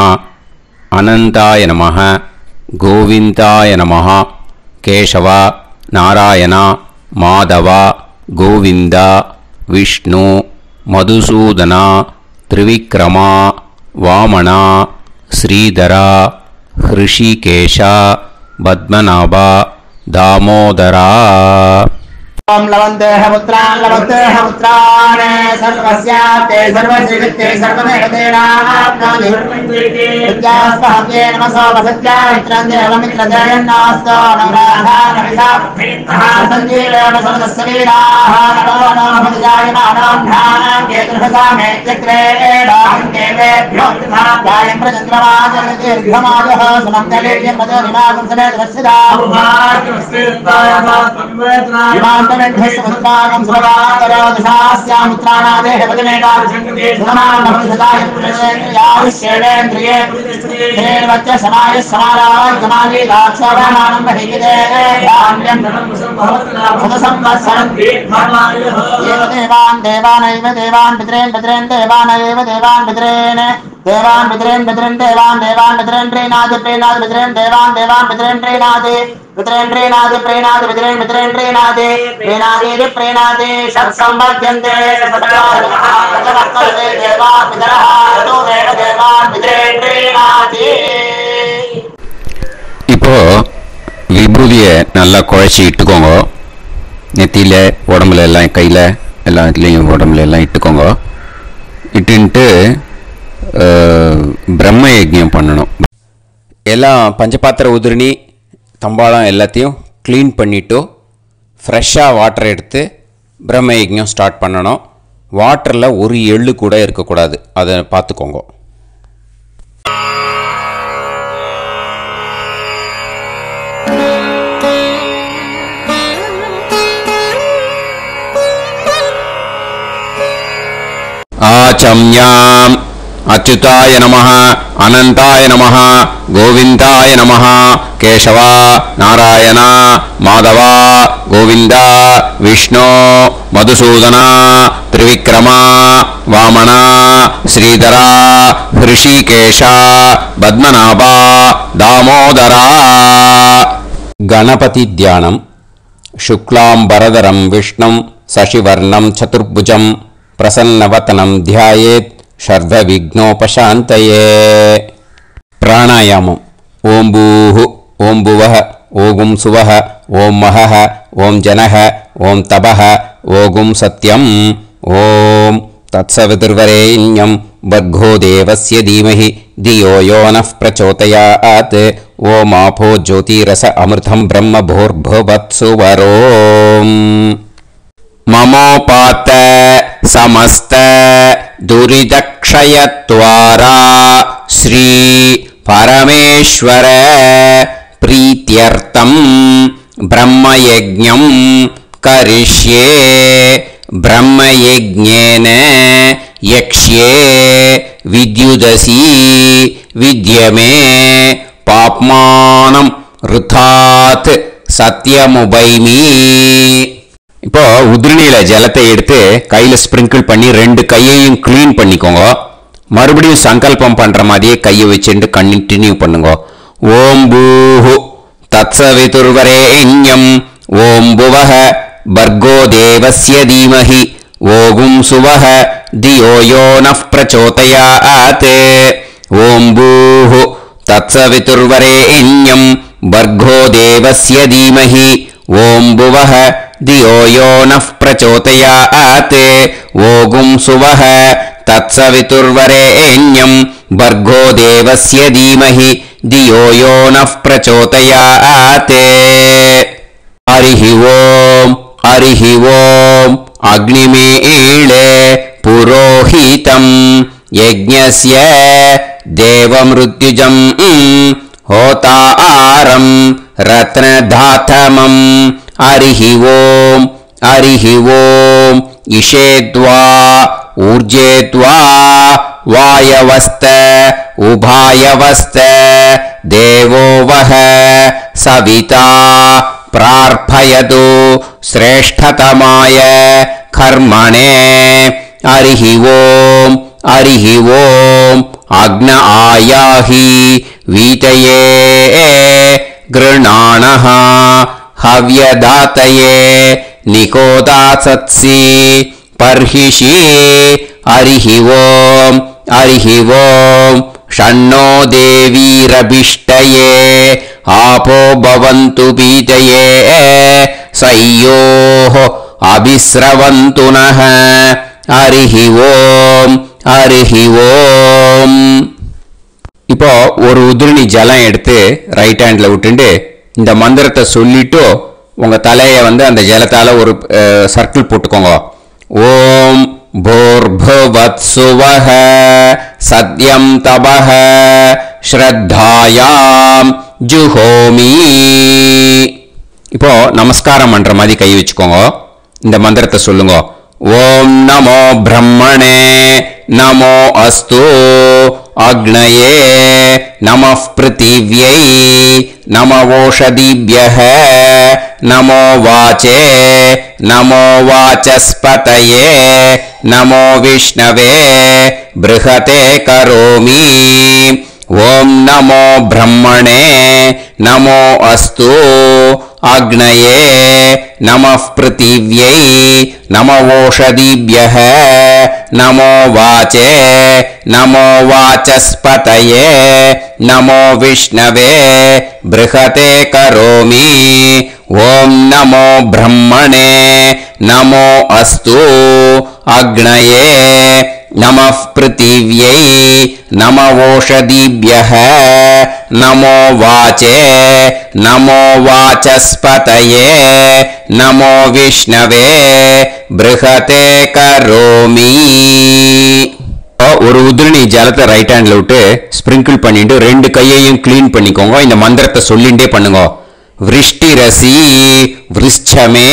அனந்தாய நமஹ, கோவிந்தாய நமஹ, கேசவா, நாராயணா, மாதவா, கோவிந்தா, விஷ்ணு, மதுசூதனா, திரிவிக்ரமா, வாமனா, ஸ்ரீதரா, ஹிருஷிகேஷா, பத்மநாபா, தாமோதரா. ओम लवन्तेह पुत्रान् लवन्तेह पुत्रान् सर्वस्याते सर्वश्रीवित्ते सर्वदेवतेनाप्नोति विद्यास्पहव्ये नमसो वसत्यामित्रं देवमित्रजयन्नास्तो नवराधानविषाभ्येत्तः सञ्जीवेन समदस्सवीराः नमो नमः विजायमानां ध्यानं केतुर्हसामेत्यग्रेणां देवेभ्यो गायं प्रचन्द्रमाजगतिर्घमाजः सुमङ्गलेयं मदोनिमागं समेतवस्सिदाः ेत्नागं सुभगाकरोदशास्यामित्राणादेह पतिमेकाभिषङ्गेन्द्रिये समाय समाराय कमाली दाक्षाभामानं महिगिदे देवान् देवानैव देवान् पितॄन् पितॄन् देवानैव देवान् पितॄन् देवान् पितॄन् पितॄन् देवान् देवान् पितॄन् प्रीणाति प्रीणाति पितॄन् देवान् देवान् पितॄन् प्रीणाति पितॄन् प्रीणाति प्रीणाति पितॄन् पितॄन् प्रीणाति प्रीणाति प्रीणाति षट्संवर्ध्यन्ते देवान् पितरः देवान् पितॄन् प्रीणाति. இப்போ விபூதியை நல்லா குழைச்சி இட்டுக்கோங்க. நெத்தியில், உடம்புல எல்லாம், கையில் எல்லா இதுலேயும் உடம்புல எல்லாம் இட்டுக்கோங்க. இட்டுன்ட்டு பிரம்ம யஜ்ஞம் பண்ணணும். எல்லாம் பஞ்சபாத்திர உதிரணி தம்பாளம் எல்லாத்தையும் க்ளீன் பண்ணிவிட்டு ஃப்ரெஷ்ஷாக வாட்டர் எடுத்து பிரம்ம யஜ்ஞம் ஸ்டார்ட் பண்ணணும். வாட்டரில் ஒரு எள்ளு கூட இருக்கக்கூடாது, அதை பார்த்துக்கோங்க. ஆச்சம்யாம் அச்சுதாய நமஹ, அனந்தாய நமஹ, கோவிந்தாய நமஹ, கேசவா, நாராயணா, மாதவா, கோவிந்தா, விஷ்ணு, மதுசூதனா, திரிவிக்ரமா, வாமனா, ஸ்ரீதரா, ஹிருஷிகேஷா, பத்மநாபா, தாமோதரா. கணபதி தியானம். சுக்லாம்பரதரம் விஷ்ணும் சசிவர்ணம் சதுர்புஜம் பிரசன்னவதனம் தியாயேத் ஷர்வவிக்னோபசாந்தயே. பிராணாயாமம். ஓம் பூஹு, ஓம் புவஹ, ஓகும் சுவஹ, ஓம் மஹஹ, ஓம் ஜனஹ, ஓம் தபஹ, ஓகும் சத்யம். ஓம் தத்சவிதுர்வரேண்யம் வர்கோ தேவஸ்ய தீமஹி தியோ யோ நः பிரச்சோதயாத். ஓம் ஆபோ ஜோதிரஸ அமிர்தம் பிரம்ம பூர்புவத்சு வரோம். மமோபாத்த समस्त दुरिदक्षयत्वारा श्री परमेश्वर प्रीत्यर्थं ब्रह्मयज्ञं करिष्ये. ब्रह्मयज्ञेन यक्ष्ये विद्युदसि विद्यमे पाप्मानं ऋथात् सत्यमुपैमि. இப்போ உதிரணியில் ஜலத்தை எடுத்து கையில் ஸ்ப்ரிங்கிள் பண்ணி 2 கையையும் க்ளீன் பண்ணிக்கோங்க. மறுபடியும் சங்கல்பம் பண்ணுற மாதிரியே கையை வச்சுட்டு கண்டினியூ பண்ணுங்க. ஓம் பூஹு தத்சவிதுர்வரேண்யம் ஓம் புவஹ பர்கோ தேவஸ்ய தீமஹி ஓகும் சுவஹ தியோ யோ நः பிரச்சோதயாத். ஓம் பூஹு தத்சவிதுர்வரேண்யம் பர்கோ தேவஸ்ய தீமஹி ஓம் புவஹ धियो यो नः प्रचोदयात् ओगुं सुवः तत्सवितुर्वरेण्यं भर्गो देवस्य धीमहि धियो यो नः प्रचोदयात् हरिः ओम् अग्निमीळे पुरोहितं यज्ञस्य देवमृत्युजं होतारं रत्नधातमं हरिः ओम् इषेद्वा ऊर्जेद्वा वायवस्त उभायवस्त देवो वः सविता प्रार्थयतु श्रेष्ठतमाय कर्मणे हरिः ओम् अग्न आयाहि वीतये गृणाणः हव्यदातये निकोदासत्सि पर्हिषि हरिः ओम् षण्णो देवीरभिष्टये आपो भवन्तु पीतये सयोः अभिस्रवन्तु नः हरिः ओम् இப்போ ஒரு உதிரணி ஜலம் எடுத்து ரைட் ஹேண்ட்ல விட்டுண்டு இந்த மந்திரத்தை சொல்லிட்டு உங்க தலையை அந்த ஜலத்தால ஒரு சர்க்கிள் போட்டுக்கோங்க. ஓம் भूर्भुवत्सुवः सत्यं तपः श्रद्धायां जुहोमि. இப்போ நமஸ்காரம் பண்ற மாதிரி கை வச்சுக்கோங்க. இந்த மந்திரத்தை சொல்லுங்க. ஓம் நமோ பிரம்மணே நமோ அஸ்து அக்னயே நமः பிருத்திவ்யை நமோ ஓஷதிभ्यः நமோ வாச்சே நமோ வாசஸ்பதயே நமோ விஷ்ணவே ப்ருஹதே கரோமி. ஓம் நமோ பிரம்மணே நமோ அஸ்து அக்னயே நமः பிருத்திவ்யை நமோ ஓஷதிभ्यः நமோ வாச்சே நமோ வாசஸ்பதயே நமோ விஷ்ணவே ப்ருஹதே கரோமி. ஓம் நமோ பிரம்மணே நமோ அஸ்து அக்னயே நமः பிருத்திவ்யை நமோ ஓஷதிभ्यः நமோ வாச்சே நமோ வாசஸ்பதயே நமோ விஷ்ணவே ப்ருஹதே கரோமி. ஒரு உதிரணி ஜலத்தை ரைட் ஹேண்ட்ல விட்டு ஸ்பிரிங்கிள் பண்ணிட்டு ரெண்டு கையையும் கிளீன் பண்ணிக்கோங்க. இந்த மந்திரத்தை சொல்லிண்டே பண்ணுங்க. விருஷ்டிரசி விருஷ்சமே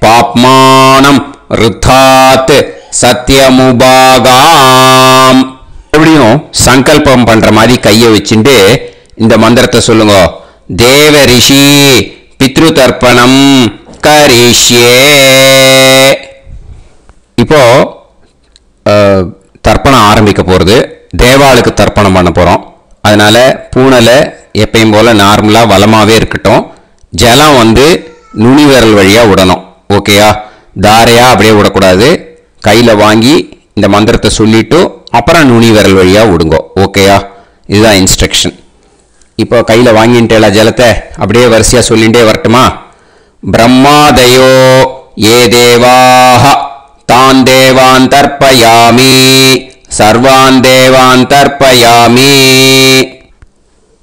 பாப்மானம் ருத்தாத் சத்யமுபாகாம். எப்படியும் சங்கல்பம் பண்ற மாதிரி கையை வச்சுட்டு இந்த மந்திரத்தை சொல்லுங்க. தேவ ரிஷி பித்ரு தர்ப்பணம் கரிஷ்யே. இப்போ தர்ப்பணம் ஆரம்பிக்க போறது. தேவாளுக்கு தர்ப்பணம் பண்ண போறோம். அதனால பூனலை எப்பயும் போல நார்மலா வலமாவே இருக்கட்டும். ஜலம் நுனி விரல் வழியா விடணும். ஓகேயா? தாரையா அப்படியே விடக்கூடாது. கையில வாங்கி இந்த மந்திரத்தை சொல்லிட்டு அப்புறம் நுனி விரல் வழியா விடுங்க. ஓகேயா? இதுதான் இன்ஸ்ட்ரக்ஷன். இப்போ கையில வாங்கிட்டேல ஜலத்தை அப்படியே வரிசையா சொல்லிட்டே வரட்டுமா? பிரம்மாதயோ ஏ தேவாஹ தான் தேவான் தர்ப்பயாமி சர்வான் தேவான் தர்ப்பயாமி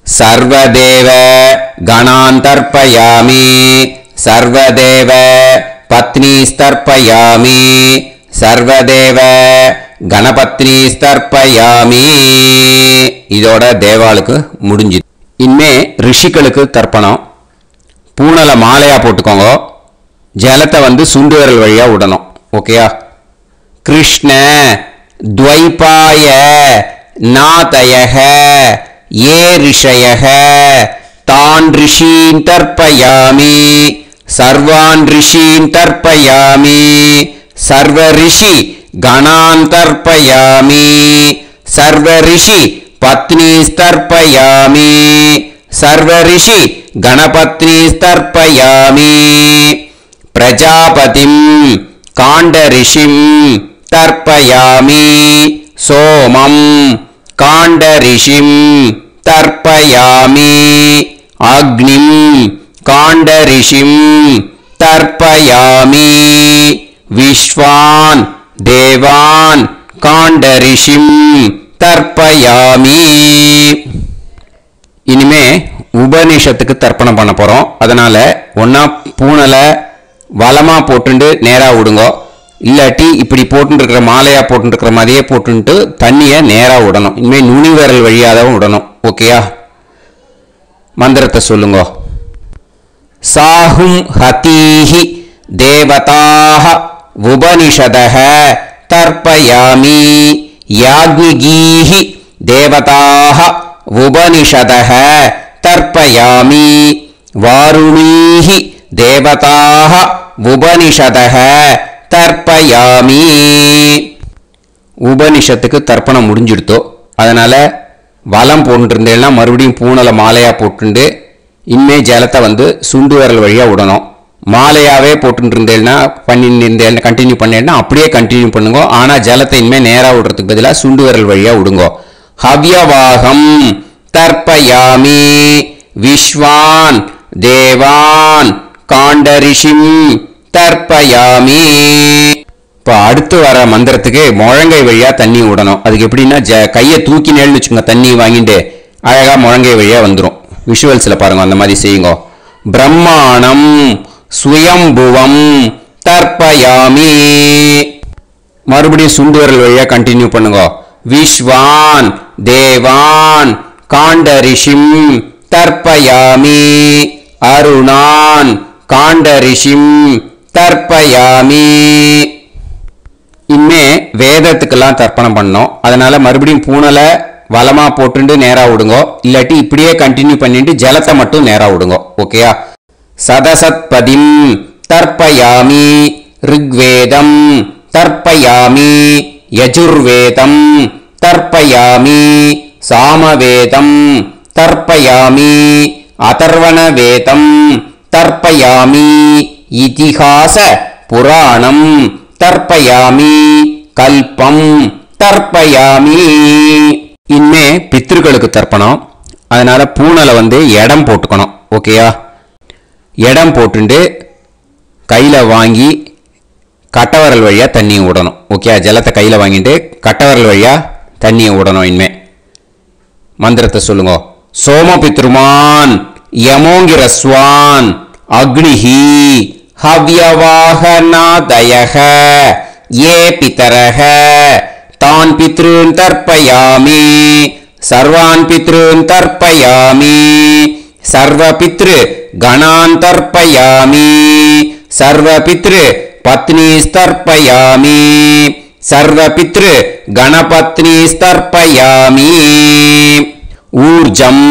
சர்வதேவ கணான் தர்ப்பயாமி சர்வதேவ பத்னீஸ்தர்ப்பயாமி சர்வதேவ கணபத்னீஸ்தர்ப்பயாமி. இதோட தேவாளுக்கு முடிஞ்சு. இனிமே ரிஷிகளுக்கு தர்ப்பணம். பூனலை மாலையா போட்டுக்கோங்க. ஜலத்தை சுண்டு விரல் வழியா விடணும். ஓகேயா? கிருஷ்ண துவைபாய நாதயஹ ஏ ரிஷயஹ தான் ரிஷீன் தர்ப்பயாமி சர்வான் ரிஷீன் தர்ப்பயாமி சர்வ ரிஷி கணான் தர்ப்பயாமி சர்வ ரிஷி பத்னீஸ்தர்ப்பயாமி சர்வ ரிஷி கணபத்னீஸ்தர்ப்பயாமி பிரஜாபதிம் காண்ட ரிஷிம் தர்ப்பயாமி சோமம் காண்ட ரிஷிம் தர்ப்பயாமி அக்னிம் காண்ட ரிஷிம் தர்ப்பயாமி விஸ்வான் தேவான் காண்டரிஷிம் தர்ப்பயாமி. இனிமே உபநிஷத்துக்கு தர்ப்பணம் பண்ண போறோம். அதனால ஒன்னா பூனலை வலமா போட்டுண்டு நேரா விடுங்கோ, இல்லாட்டி இப்படி போட்டு இருக்கிற மாலையா போட்டு இருக்கிற மாதிரியே போட்டுட்டு தண்ணியை நேரா விடணும். இனிமே நுனி விரல் வழியாதான் விடணும். ஓகேயா? மந்திரத்தை சொல்லுங்க. சாஹும் ஹதீஹி தேவதாஹ உபனிஷதஹ தர்ப்பயாமி யாக்ஞிகீஹி தேவதாஹ உபனிஷதஹ தர்ப்பயாமி வாருணீஹி தேவதாஹ உபனிஷதஹ தர்ப்பயாமி. உபனிஷத்துக்கு தர்ப்பணம் முடிஞ்சிடுத்தோ, அதனால வலம் போட்டுருந்தேன்னா மறுபடியும் பூனலை மாலையா போட்டுண்டு இனிமே ஜலத்தை சுண்டு விரல் வழியா விடணும். மாலையாவே போட்டு இருந்தேன்னா பண்ணிருந்தேன் கண்டினியூ பண்ணேன்னா அப்படியே கண்டினியூ பண்ணுங்க. ஆனா ஜலத்தை இனிமே நேரா விடுறதுக்கு பதிலாக சுண்டு விரல் வழியா விடுங்க. ஹவ்யவாகம் தர்ப்பயாமி விஸ்வான் தேவான் காண்டரிஷிம் தர்ப்பயாமி. இப்போ அடுத்து வர மந்திரத்துக்கு முழங்கை வழியா தண்ணி விடணும். அதுக்கு எப்படின்னா கையை தூக்கினேன்னு வச்சுக்கோங்க, தண்ணி வாங்கிட்டு அழகா முழங்கை வழியா வந்துடும். விஷுவல்ஸில் பாருங்க, அந்த மாதிரி செய்யுங்க. பிரம்மாணம் சுயம்புவம் தர்ப்பயாமி. மறுபடியும் சுண்டு விரல் வழியா கண்டினியூ பண்ணுங்க. விஸ்வான் தேவான் காண்டரிஷிம் தர்ப்பயாமி அருணான் காண்டரிஷிம் தர்ப்பயாமி. இனிமே வேதத்துக்கெல்லாம் தர்ப்பணம் பண்ணோம். அதனால மறுபடியும் பூனலை வலமா போட்டுண்டு நேரா விடுங்கோ, இல்லாட்டி இப்படியே கண்டினியூ பண்ணிட்டு ஜலத்தை மட்டும் நேரா விடுங்கோ. ஓகேயா? சதசத்பதிம் தர்ப்பயாமி ரிக்வேதம் தர்ப்பயாமி யஜுர்வேதம் தர்ப்பயாமி சாமவேதம் தர்ப்பயாமி அதர்வணவேதம் தர்ப்பயாமி இதிஹாச புராணம் தர்ப்பயாமி கல்பம் தர்ப்பயாமி. இனிமே பித்ருக்களுக்கு தர்ப்பணம். அதனால பூனலை இடம் போட்டுக்கணும். ஓகேயா? இடம் போட்டுண்டு கையில வாங்கி கட்டவரல் வழியா தண்ணியை விடணும். ஓகே? ஜலத்தை கையில வாங்கிட்டு கட்டவரல் வழியா தண்ணியை விடணும். இனிமே மந்திரத்தை சொல்லுங்க. சோமபித்ருமான் யமோங்கிரஸ்வான் அக்னிஹி ஹவ்யவாகநாதயஹ ஏ பிதரஹ தான் பித்ருன் தர்ப்பயாமி சர்வான் பித்ருன் தர்ப்பயாமி சர்வ பித்ரு கணான் தர்ப்பயாமி சர்வ பித்ரு பத்னிஸ்தர்ப்பயாமி சர்வ பித்ரு கணபத்னிஸ்தர்ப்பயாமி. ஊர்ஜம்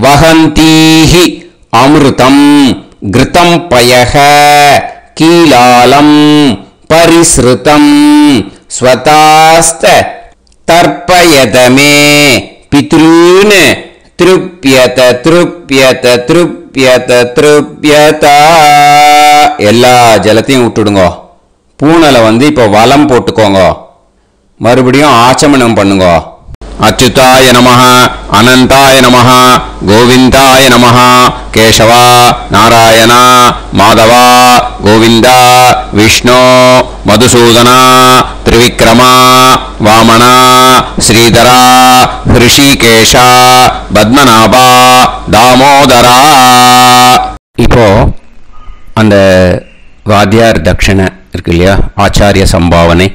வஹந்தீஹி அமிர்தம் கிருதம் பயஹ கீலாலம் பரிஸ்ருதம் ஸ்வதாஸ்த தர்ப்பயதமே பித்ருன் திருப்யத திருப்யத திருப்யத திருப்யதா. எல்லா ஜலத்தையும் விட்டுடுங்க. பூனலை இப்போ வலம் போட்டுக்கோங்க. மறுபடியும் ஆச்சமனம் பண்ணுங்க. அச்சுதாய நமஹ அனந்தாய நமஹ கோவிந்தாய நமஹ கேசவா நாராயண மாதவா கோவிந்தா விஷ்ணு மதுசூதனா திரிவிக்ரமா வாமனா ஸ்ரீதரா ஹிருஷிகேஷா பத்மநாபா தாமோதரா. இப்போ அந்த வாத்தியார் தட்சணை இருக்கு இல்லையா, ஆச்சாரிய சம்பாவனை,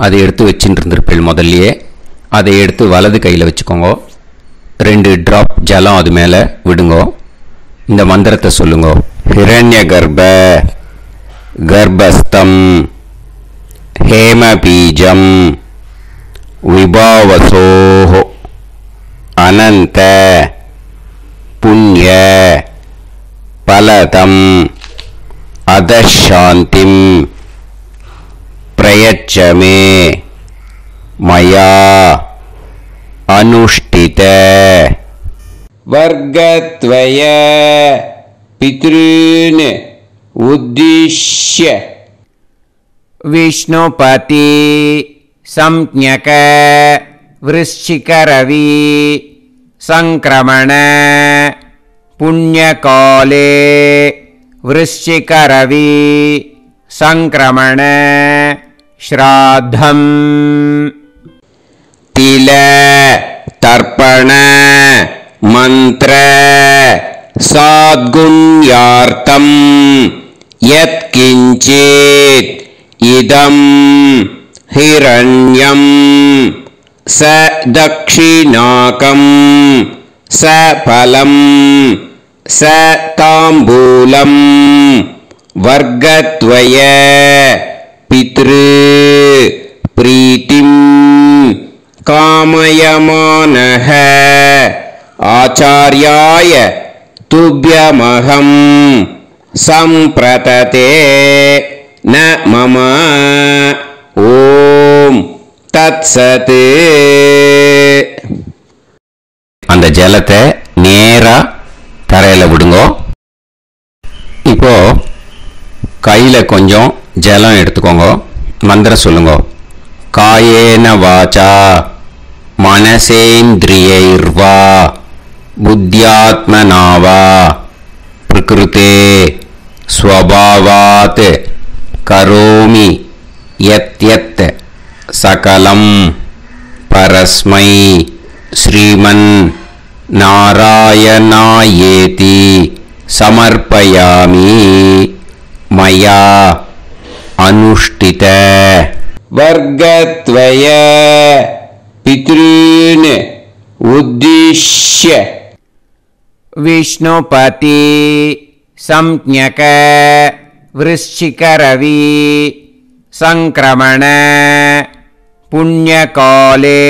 அதை எடுத்து வச்சுட்டு இருந்திருப்பேன் முதல்லையே. அதை எடுத்து வலது கையில் வச்சுக்கோங்க. 2 ட்ராப் ஜலம் அது மேலே விடுங்கோ. இந்த மந்திரத்தை சொல்லுங்க. ஹிரண்ய கர்ப்ப கர்ப்பஸ்தம் ஹேமபீஜம் விபாவசோ அனந்த புண்ணிய பலதம் அதசாந்திம் பிரயச்சமே மயா அனுஷ்டித வர்க்கத்வய பித்ருன் உத்திஷ்ய விஷ்ணுபதி சம்ஞக விருச்சிகரவி சங்கிரமண புண்ணியகாலே वृश्चिकरवि संक्रमण श्राद्धम् तिल तर्पण मंत्र साद्गुण्यार्थं यत्किंचित् इदं हिरण्यं स दक्षिणाकं स फलं स ताम्बूलं वर्गद्वय पितृ प्रीतिं कामयमानः आचार्याय तुभ्यमहं संप्रतते न मम ओम तत्सत् அந்த ஜலத்தை நேரா தரையில விடுங்கோ. இப்போ கையில கொஞ்சம் ஜலம் எடுத்துக்கோங்க. மந்திரம் சொல்லுங்க. காயேன வாசா மனசேந்திரியைர்வா புத்தியாத்மனாவா பிரகிருதே ஸ்வபாவாத் கரோமி யத் யத் சகலம் பரஸ்மை ஸ்ரீமன் நாராயணாயேதி சமர்ப்பயாமி மயா அனுஷ்டித வர்கத்வய பித்ருன் உத்திஷ்ய விஷ்ணுபதி சம்ஞக விருச்சிகரவி சங்கிரமண புண்ணியகாலே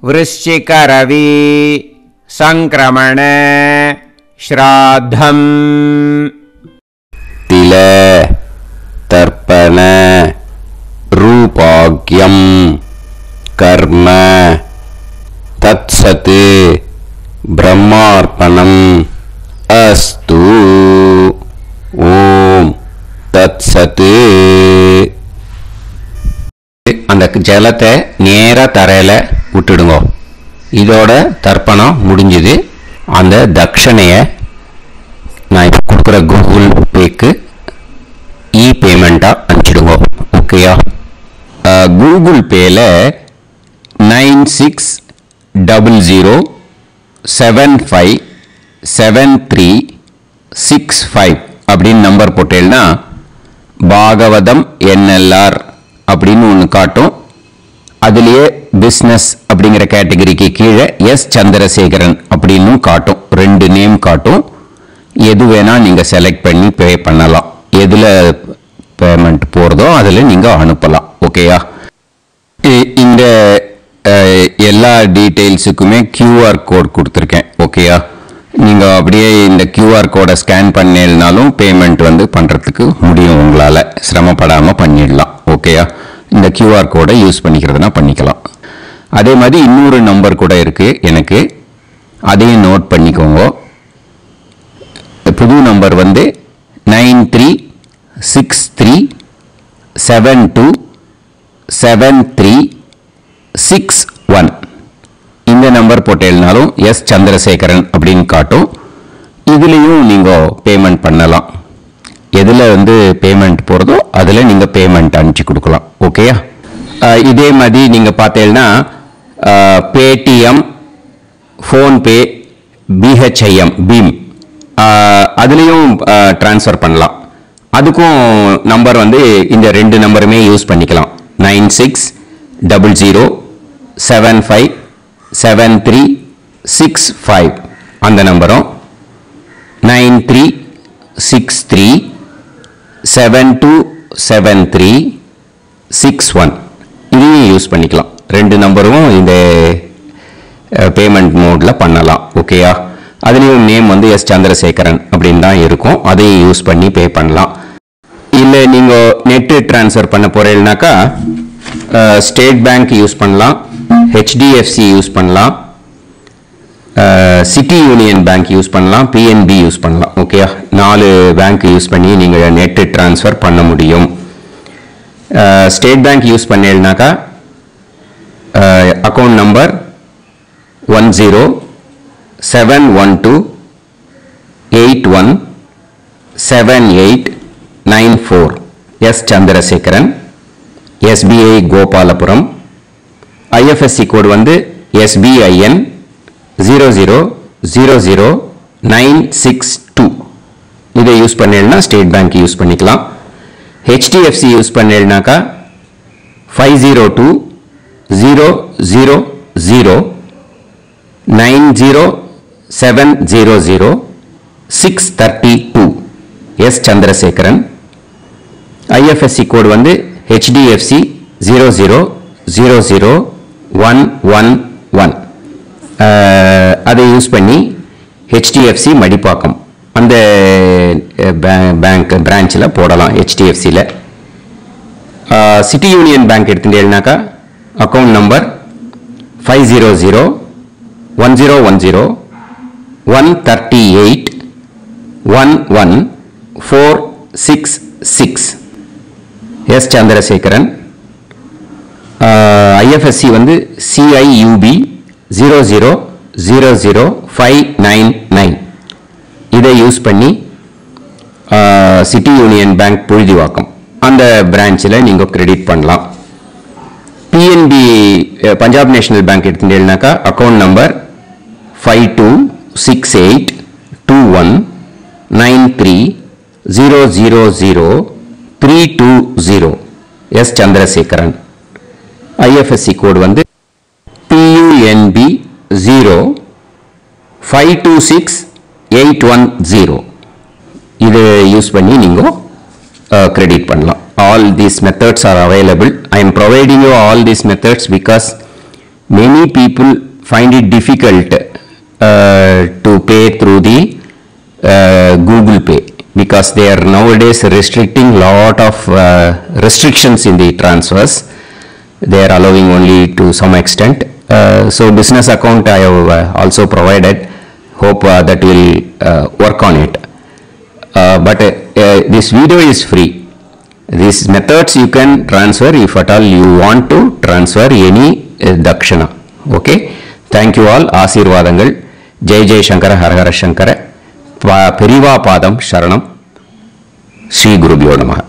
விருச்சிகரவி சங்கிரமண ஸ்ராத்தம் தில தர்ப்பண ரூபாக்யம் கர்ம தத்சத் பிரம்மார்ப்பணம் அஸ்து ஓம் தத்சத். அந்த ஜலத்தை நேரா தரையில விட்டுடுங்க. இதோட தர்ப்பணம் முடிஞ்சது. அந்த தட்சணைய நான் இப்போ கொடுக்குற கூகுள் பேக்கு இ பேமெண்ட்டா அனுப்பிச்சிடுங்க. ஓகேயா? கூகுள் பேல 9600757365 அப்படின்னு நம்பர் போட்டேன்னா பாகவதம் NLR அப்படின்னு ஒன்று காட்டும். அதுலேயே பிஸ்னஸ் அப்படிங்கிற கேட்டகரிக்கு கீழே எஸ் சந்திரசேகரன் அப்படின்னு காட்டும். 2 நேம் காட்டும். எது வேணால் நீங்கள் செலக்ட் பண்ணி பே பண்ணலாம். எதில் பேமெண்ட் போகிறதோ அதில் நீங்கள் அனுப்பலாம். ஓகேயா? இந்த எல்லா டீட்டெயில்ஸுக்குமே QR கோட் கொடுத்துருக்கேன். ஓகேயா? நீங்கள் அப்படியே இந்த QR கோடை ஸ்கேன் பண்ணினாலும் பேமெண்ட் பண்ணுறதுக்கு முடியும். உங்களால் சிரமப்படாமல் பண்ணிடலாம். ஓகேயா? இந்த QR கோடை யூஸ் பண்ணிக்கிறதுனா பண்ணிக்கலாம். அதே மாதிரி இன்னொரு நம்பர் கூட இருக்குது எனக்கு. அதையும் நோட் பண்ணிக்கோங்க. புது நம்பர் 9363727361. இந்த நம்பர் போட்டேனாலும் எஸ் சந்திரசேகரன் அப்படின்னு காட்டும். இதுலேயும் நீங்கள் பேமெண்ட் பண்ணலாம். எதில் பேமெண்ட் போகிறதோ அதில் நீங்கள் பேமெண்ட் அனுப்பிச்சி கொடுக்கலாம். ஓகேயா? இதே மாதிரி நீங்கள் பார்த்தீங்கன்னா பேடிஎம், ஃபோன்பே, பிஹெச்ஐஎம், பீம் அதுலேயும் ட்ரான்ஸ்ஃபர் பண்ணலாம். அதுக்கும் நம்பர் இந்த 2 நம்பருமே யூஸ் பண்ணிக்கலாம். 9600757365 அந்த நம்பரும் 9363727361 இதையும் யூஸ் பண்ணிக்கலாம். 2 நம்பரும் இந்த பேமெண்ட் மோடில் பண்ணலாம். ஓகேயா? அதுலேயும் நேம் எஸ் சந்திரசேகரன் அப்படின்னு தான் இருக்கும். அதையும் யூஸ் பண்ணி பே பண்ணலாம். இல்லை நீங்கள் நெட்டு ட்ரான்ஸ்ஃபர் பண்ண போகிறீங்கனாக்கா ஸ்டேட் பேங்க் யூஸ் பண்ணலாம், HDFC யூஸ் பண்ணலாம், சிட்டி யூனியன் பேங்க் யூஸ் பண்ணலாம், PNB யூஸ் பண்ணலாம். ஓகேயா? 4 பேங்க் யூஸ் பண்ணி நீங்கள் நெட்டு ட்ரான்ஸ்ஃபர் பண்ண முடியும். ஸ்டேட் பேங்க் யூஸ் பண்ணீங்கனாக்கா account number 10712817 7894 S Chandrasekaran, SBI Gopalapuram. IFSC code வந்து SBIN 0000962. இதை யூஸ் பண்ணேன்னா ஸ்டேட் பேங்க் யூஸ் பண்ணிக்கலாம். HDFC யூஸ் பண்ணேன்னாக்கா 5020090700 எஸ் சந்திரசேகரன். IFSC கோடு வந்து HDFC 0000111. அதை யூஸ் பண்ணி HDFC மடிப்பாக்கம் அந்த பேங்க் பிரான்ச்சில் போடலாம். HDFCயில் சிட்டி யூனியன் பேங்க் எடுத்துட்டேன்னாக்கா account number 5001010381146 S Chandrasekaran. IFSC வந்து CIUB 0000599. இதை யூஸ் பண்ணி சிட்டி யூனியன் பேங்க் புழுதிவாக்கம் அந்த பிரான்ச்சில் நீங்கள் கிரெடிட் பண்ணலாம். PNB பஞ்சாப் நேஷனல் பேங்க் எடுத்துட்டேன்னாக்கா account number 52682193000320 S Chandrasekaran. IFSC code வந்து PUNB 0526810. இதை யூஸ் பண்ணி நீங்கள் கிரெடிட் பண்ணலாம். All these methods are available. I am providing you all these methods because many people find it difficult to pay through the Google Pay because they are nowadays restricting lot of restrictions in the transfers. They are allowing only to some extent. So business account I have also provided. Hope that will work on it. But this video is free. These methods you can transfer if at all you want to transfer any dakshana. Okay. Thank you all. ஆசீர்வாதங்கள். ஜெய் ஜெய் சங்கர ஹர ஹர சங்கர. பெரிவா பாதம் சரணம். ஸ்ரீ குருபியோ நமஹ.